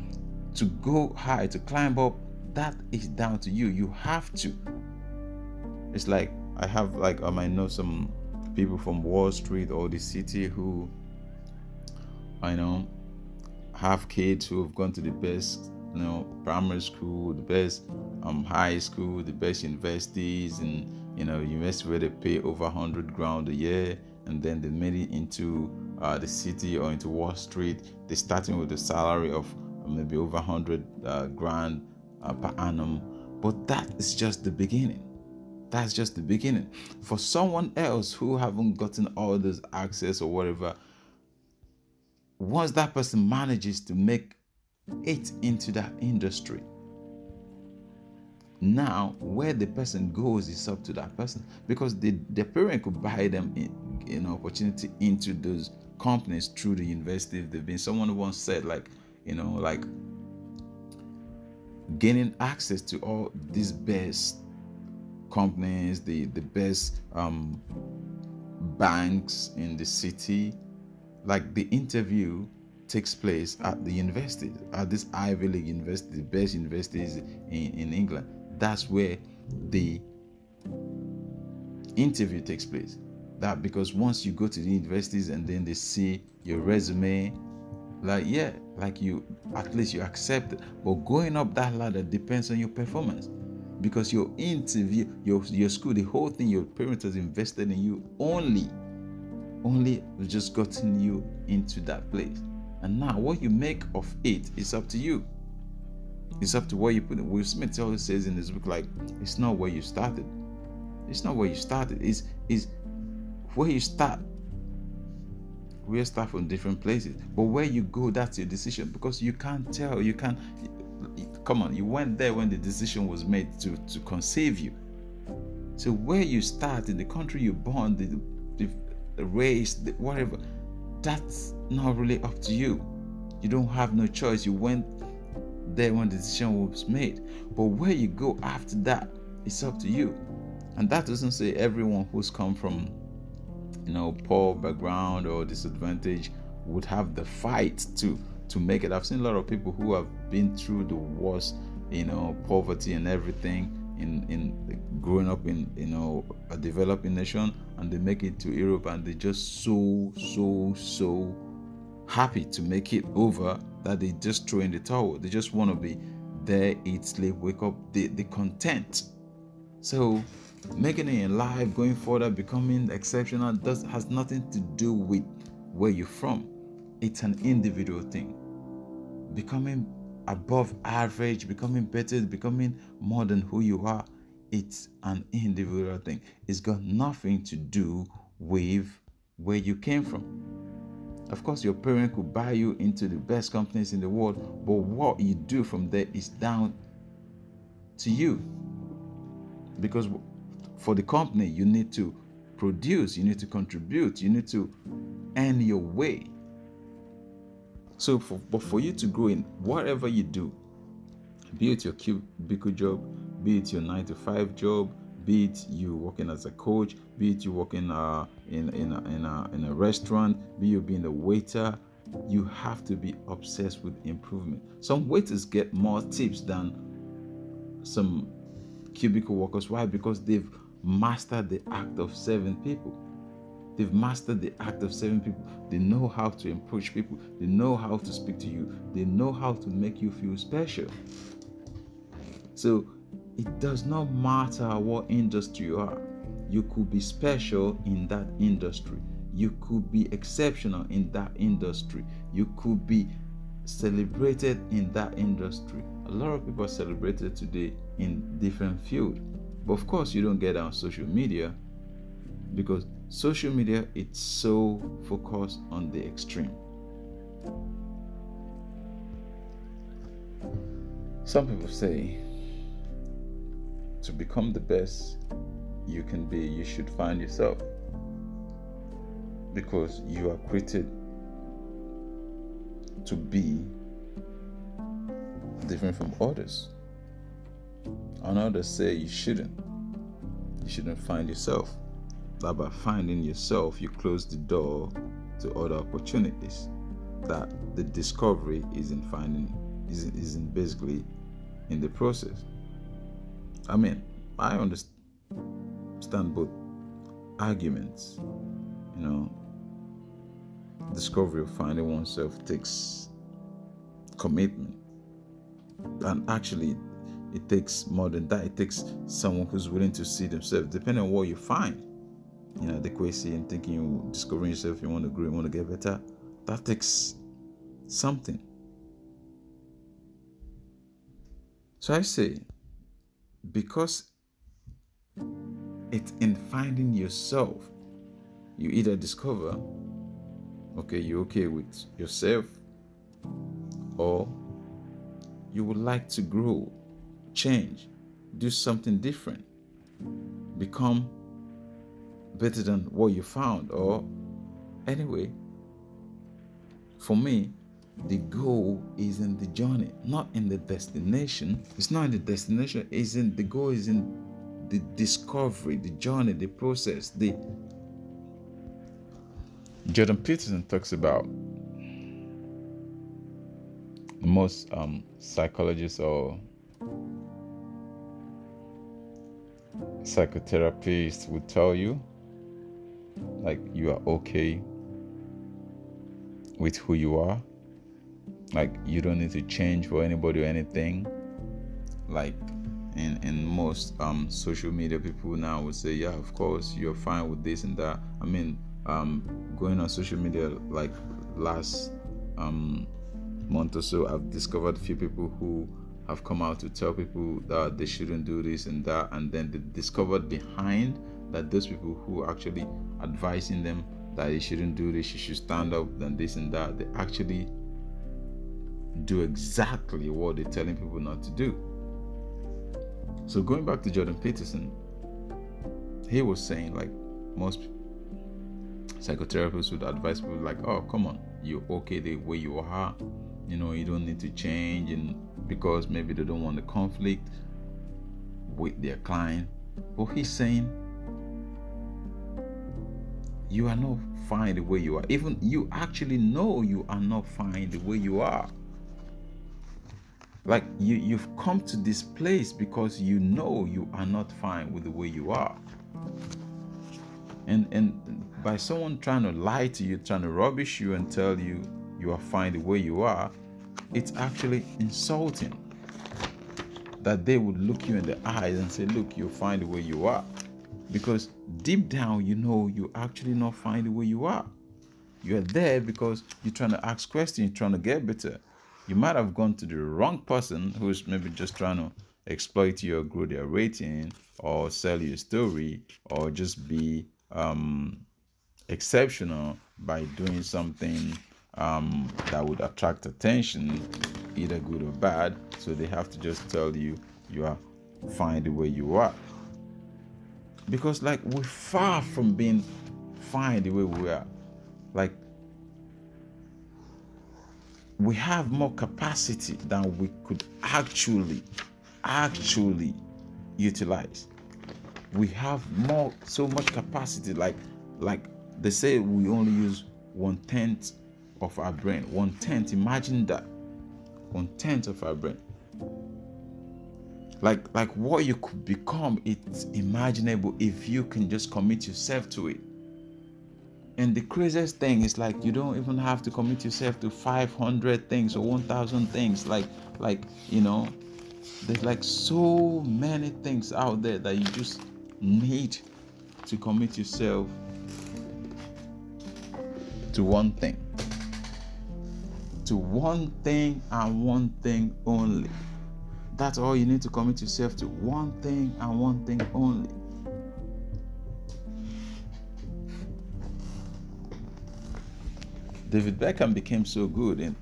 to go high, to climb up, that is down to you. You have to. It's like I might know some people from Wall Street or the city who I know have kids who have gone to the best primary school, the best high school, the best universities, and university where they pay over 100 grand a year, and then they made it into the city or into Wall Street. They're starting with a salary of maybe over 100 grand per annum. But that is just the beginning. That's just the beginning. For someone else who haven't gotten all this access or whatever, once that person manages to make it into that industry, now where the person goes is up to that person, because the parent could buy them an opportunity into those companies through the university if they've been. Someone once said like gaining access to all these best companies, the best banks in the city, like the interview takes place at the university, at this Ivy League university, the best universities in England. That's where the interview takes place. That because once you go to the universities and then they see your resume, you at least you accept it. But going up that ladder depends on your performance, because your interview, your school, the whole thing, your parents has invested in you only just gotten you into that place. And now what you make of it is up to you. It's up to where you put it. Will Smith always says in his book, like, it's not where you started. It's not where you started. It's where you start. We start from different places. But where you go, that's your decision. Because you can't tell. You can't. Come on. You went there when the decision was made to conceive you. So where you start, in the country you're born, the race, whatever, that's not really up to you. You don't have no choice. You went there when the decision was made. But where you go after that, it's up to you. And that doesn't say everyone who's come from poor background or disadvantage would have the fight to make it. I've seen a lot of people who have been through the worst, poverty and everything in growing up in a developing nation, and they make it to Europe, and they're just so happy to make it over that they just throw in the towel. They just want to be there, eat, sleep, wake up. They're content. So making it in life, going further, becoming exceptional has nothing to do with where you're from. It's an individual thing. Becoming above average, becoming better, becoming more than who you are, it's an individual thing. It's got nothing to do with where you came from. Of course, your parent could buy you into the best companies in the world, but what you do from there is down to you. Because for the company, you need to produce, you need to contribute, you need to earn your way. So for you to grow in whatever you do, be it your cubicle job, be it your 9-to-5 job, be it you working as a coach, be it you working in a restaurant, be you being a waiter, you have to be obsessed with improvement. Some waiters get more tips than some cubicle workers. Why? Because they've mastered the act of serving people. They've mastered the act of serving people. They know how to approach people. They know how to speak to you. They know how to make you feel special. So it does not matter what industry you are. You could be special in that industry. You could be exceptional in that industry. You could be celebrated in that industry. A lot of people are celebrated today in different fields. But of course, you don't get that on social media, because social media, it's so focused on the extreme. Some people say to become the best you can be, you should find yourself, because you are created to be different from others. And others say you shouldn't find yourself. That by finding yourself, you close the door to other opportunities. That the discovery isn't basically in the process. I mean, I understand both arguments. Discovery of finding oneself takes commitment, and actually it takes more than that. It takes someone who's willing to see themselves, depending on what you find. Adequacy and thinking, you discovering yourself, you want to grow, you want to get better. That takes something. So I say, because it's in finding yourself, you either discover, okay, you're okay with yourself, or you would like to grow, change, do something different, become better than what you found. Or anyway, for me, the goal is in the journey, not in the destination. It's not in the destination, the goal is in the discovery, the journey, the process. Jordan Peterson talks about most psychologists or psychotherapists would tell you, like, you are okay with who you are. Like, you don't need to change for anybody or anything. Like, in most social media, people now would say, yeah, of course, you're fine with this and that. I mean, going on social media, like last month or so, I've discovered a few people who have come out to tell people that they shouldn't do this and that, and then they discovered behind that those people who are actually advising them that they shouldn't do this, you should stand up, and this and that, they actually do exactly what they're telling people not to do. So going back to Jordan Peterson, he was saying, like, most psychotherapists would advise people like, oh, come on, you're okay the way you are, you don't need to change, and because maybe they don't want the conflict with their client. But he's saying, you are not fine the way you are. Even you actually know you are not fine the way you are. Like, you've come to this place because you know you are not fine with the way you are. And by someone trying to lie to you, trying to rubbish you and tell you you are fine the way you are, it's actually insulting that they would look you in the eyes and say, look, you're fine the way you are. Because deep down, you know you're actually not fine the way you are. You're there because you're trying to ask questions, you're trying to get better. You might have gone to the wrong person who's maybe just trying to exploit you or grow their rating or sell you a story or just be exceptional by doing something that would attract attention, either good or bad. So they have to just tell you you are fine the way you are. Because, like, we're far from being fine the way we are. Like, we have more capacity than we could actually utilize. We have so much capacity. Like they say, we only use 1/10 of our brain. 1/10. Imagine that. 1/10 of our brain. like what you could become, it's imaginable if you can just commit yourself to it. And the craziest thing is, like, you don't even have to commit yourself to 500 things or 1,000 things. Like there's like so many things out there that you just need to commit yourself to one thing. To one thing and one thing only. That's all you need to commit yourself to. One thing and one thing only. David Beckham became so good in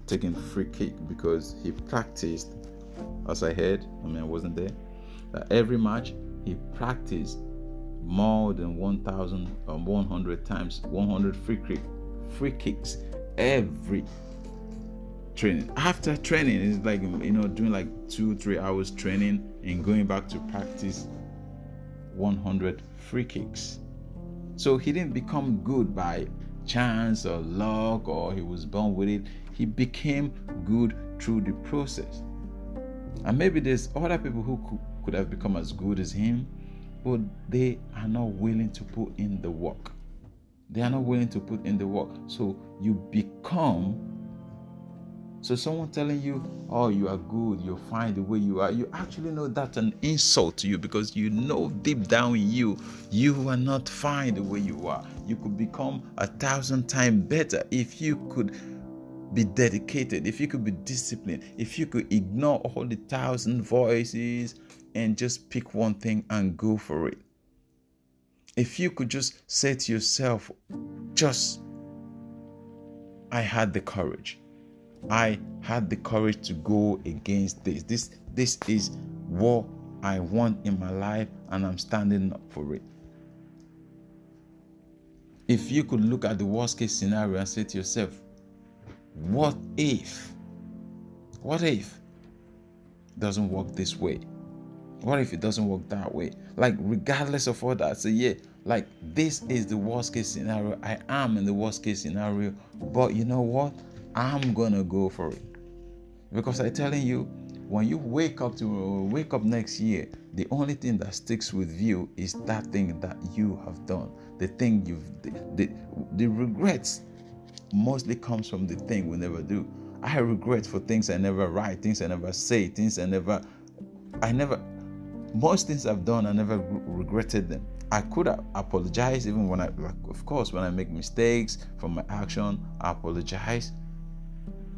taking free kick because he practiced, as I heard, I wasn't there, every match he practiced more than 1,100 times, 100 free kicks every training. After training, it's like, doing like 2-3 hours training and going back to practice 100 free kicks. So he didn't become good by chance or luck, or he was born with it. He became good through the process. And maybe there's other people who could have become as good as him, but they are not willing to put in the work. They are not willing to put in the work. So you become. So someone telling you, oh, you are good, you're fine the way you are, you actually know that's an insult to you, because you know deep down in you, you are not fine the way you are. You could become 1,000 times better if you could be dedicated, if you could be disciplined, if you could ignore all the 1,000 voices and just pick one thing and go for it. If you could just say to yourself, I had the courage. I had the courage to go against this. This is what I want in my life, and I'm standing up for it. If you could look at the worst case scenario and say to yourself, what if it doesn't work this way? What if it doesn't work that way? Like, regardless of all that, say, yeah, like, this is the worst case scenario. I am in the worst case scenario, but you know what? I'm gonna go for it. Because I'm telling you, when you wake up next year, the only thing that sticks with you is that thing that you have done. The thing the regrets mostly comes from the thing we never do. I regret for things I never write, things I never say, most things I've done, I never regretted them. I could have apologized even when of course, when I make mistakes from my action, I apologize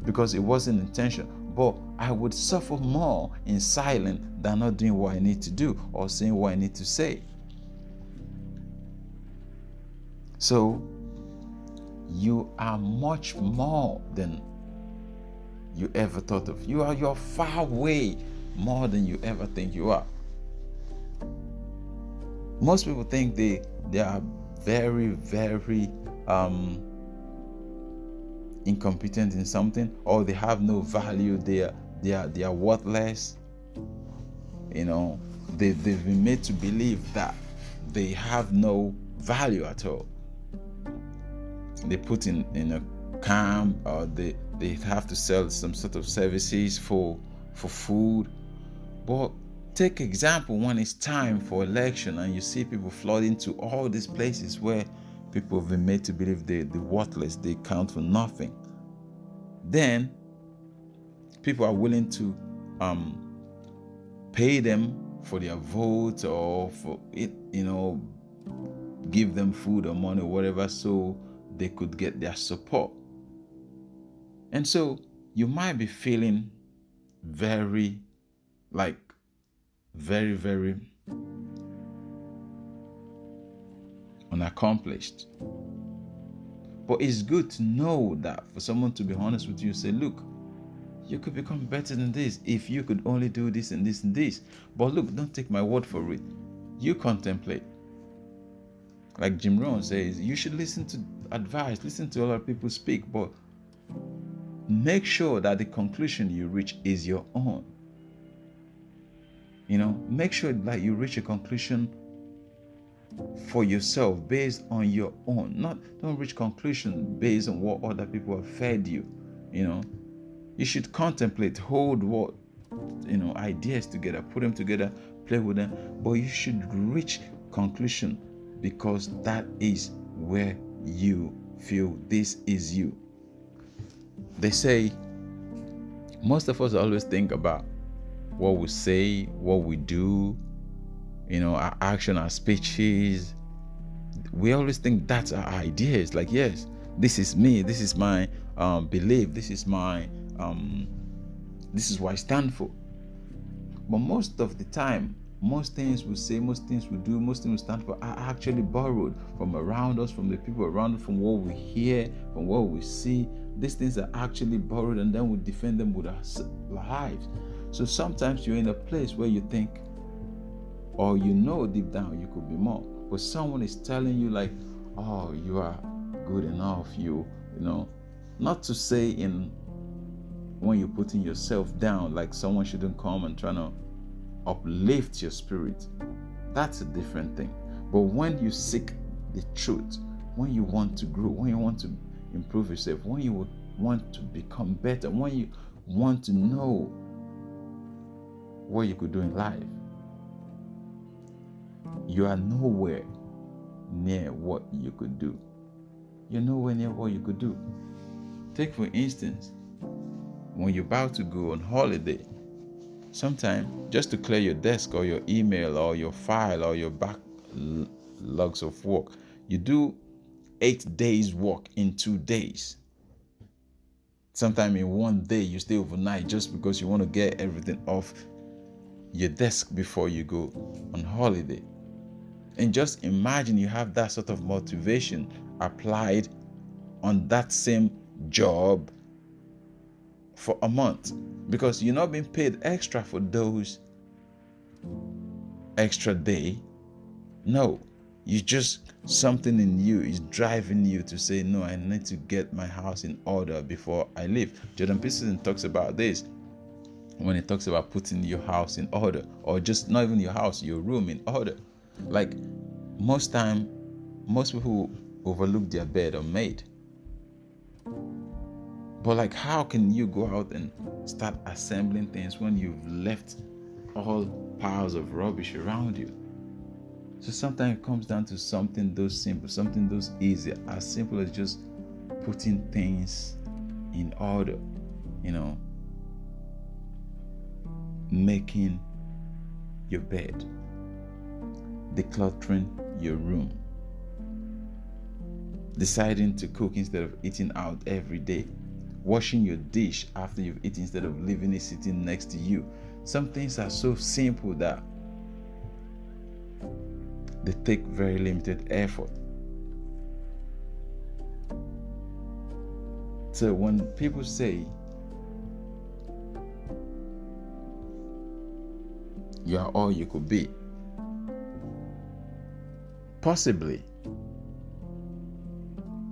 because it wasn't intention. But I would suffer more in silence than not doing what I need to do or saying what I need to say. So you are much more than you ever thought of. You're far way more than you ever think you are. Most people think they are very, very incompetent in something, or they have no value. They are worthless. They've been made to believe that they have no value at all. They put in a camp, or they have to sell some sort of services for food. But take example when it's time for election and you see people flooding to all these places where people have been made to believe they're worthless, they count for nothing. Then people are willing to pay them for their vote, or for it, give them food or money or whatever, so they could get their support. And so you might be feeling very, very unaccomplished. But it's good to know that for someone to be honest with you, say, look, you could become better than this if you could only do this and this and this. But look, don't take my word for it. You contemplate. Like Jim Rohn says, you should listen to advice, listen to other people speak, but make sure that the conclusion you reach is your own. Make sure that you reach a conclusion for yourself based on your own. Don't reach conclusion based on what other people have fed you. You should contemplate, hold what ideas together, put them together, play with them, but you should reach conclusion, because that is where you feel this is you. They say most of us always think about what we say, what we do, our action, our speeches. We always think that's our ideas. Like, yes, this is me, this is my belief, this is my this is what I stand for. But most of the time, most things we say, most things we do, most things we stand for are actually borrowed from around us, from the people around us, from what we hear, from what we see. These things are actually borrowed, and then we defend them with our lives. So sometimes you're in a place where you think, or deep down you could be more, but someone is telling you like, oh, you are good enough, not to say when you're putting yourself down, like someone shouldn't come and try to uplift your spirit. That's a different thing. But when you seek the truth, when you want to grow, when you want to improve yourself, when you want to become better, when you want to know what you could do in life, you are nowhere near what you could do. You're nowhere near what you could do. Take for instance, when you're about to go on holiday, sometimes just to clear your desk or your email or your file or your backlogs of work, you do 8 days work in 2 days. Sometimes in 1 day you stay overnight just because you want to get everything off your desk before you go on holiday. And just imagine you have that sort of motivation applied on that same job for a month, because you're not being paid extra for those extra day. No, you just, something in you is driving you to say, no, I need to get my house in order before I leave. Jordan Peterson talks about this when he talks about putting your house in order, or just not even your house, your room in order. Like most people overlook their bed or maid. But like, how can you go out and start assembling things when you've left all piles of rubbish around you? So sometimes it comes down to something those simple, something those easy, as simple as just putting things in order, making your bed, decluttering your room, deciding to cook instead of eating out every day, washing your dish after you've eaten instead of leaving it sitting next to you. Some things are so simple that they take very limited effort. So when people say you are all you could be, possibly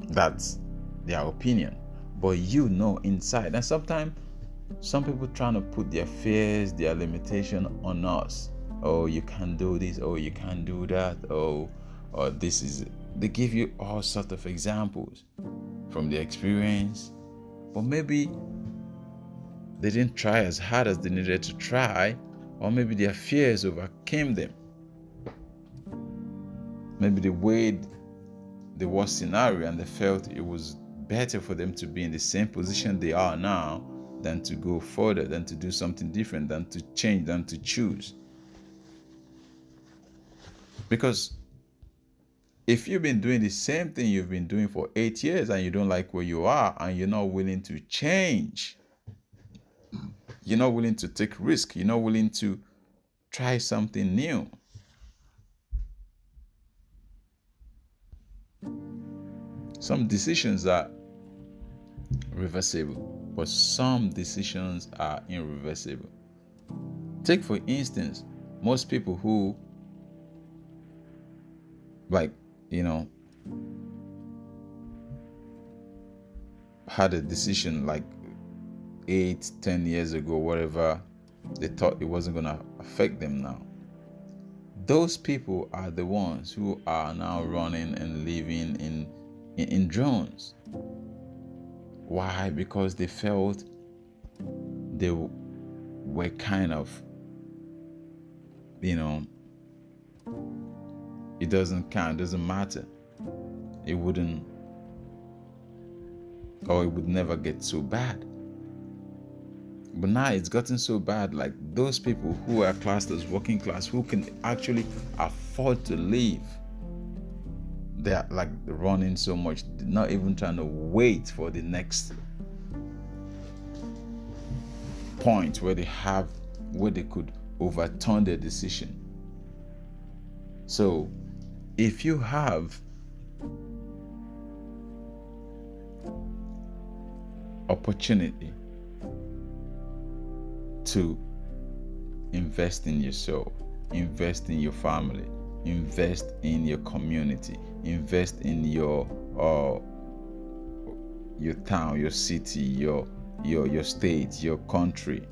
that's their opinion, but inside. And sometimes some people trying to put their fears, their limitation on us. Oh, you can't do this, oh, you can't do that, or this is, they give you all sorts of examples from their experience, but maybe they didn't try as hard as they needed to try, or maybe their fears overcame them. Maybe they weighed the worst scenario and they felt it was better for them to be in the same position they are now than to go further, than to do something different, than to change, than to choose. Because if you've been doing the same thing you've been doing for 8 years and you don't like where you are and you're not willing to change, you're not willing to take risk, you're not willing to try something new, some decisions are reversible, but some decisions are irreversible. Take for instance, most people who had a decision like 8-10 years ago, whatever, they thought it wasn't going to affect them now. Those people are the ones who are now running and living in drones. Why? Because they felt they were kind of, you know, it doesn't count, doesn't matter. It wouldn't, or it would never get so bad. But now it's gotten so bad, like those people who are classed as working class, who can actually afford to live, they're like running so much, not even trying to wait for the next point where they could overturn their decision. So if you have opportunity to invest in yourself, invest in your family, invest in your community, invest in your town, your city, your state, your country,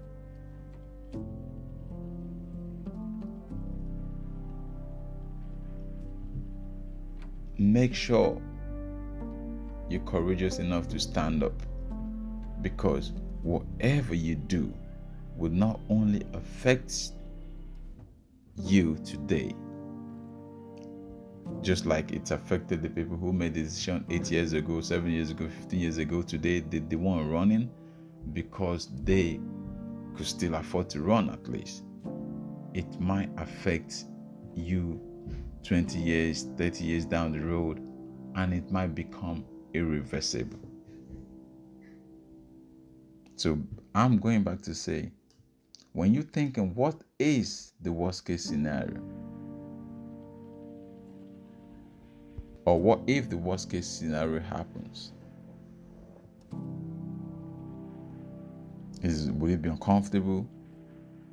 make sure you're courageous enough to stand up, because whatever you do will not only affect you today, just like it's affected the people who made the decision 8 years ago, 7 years ago, 15 years ago. Today they weren't running because they could still afford to run at least. It might affect you 20 years, 30 years down the road, and it might become irreversible. So I'm going back to say, when you're thinking, what is the worst case scenario? Or what if the worst case scenario happens? Will it be uncomfortable?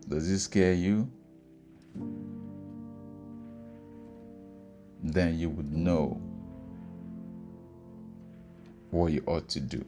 Does it scare you? Then you would know what you ought to do.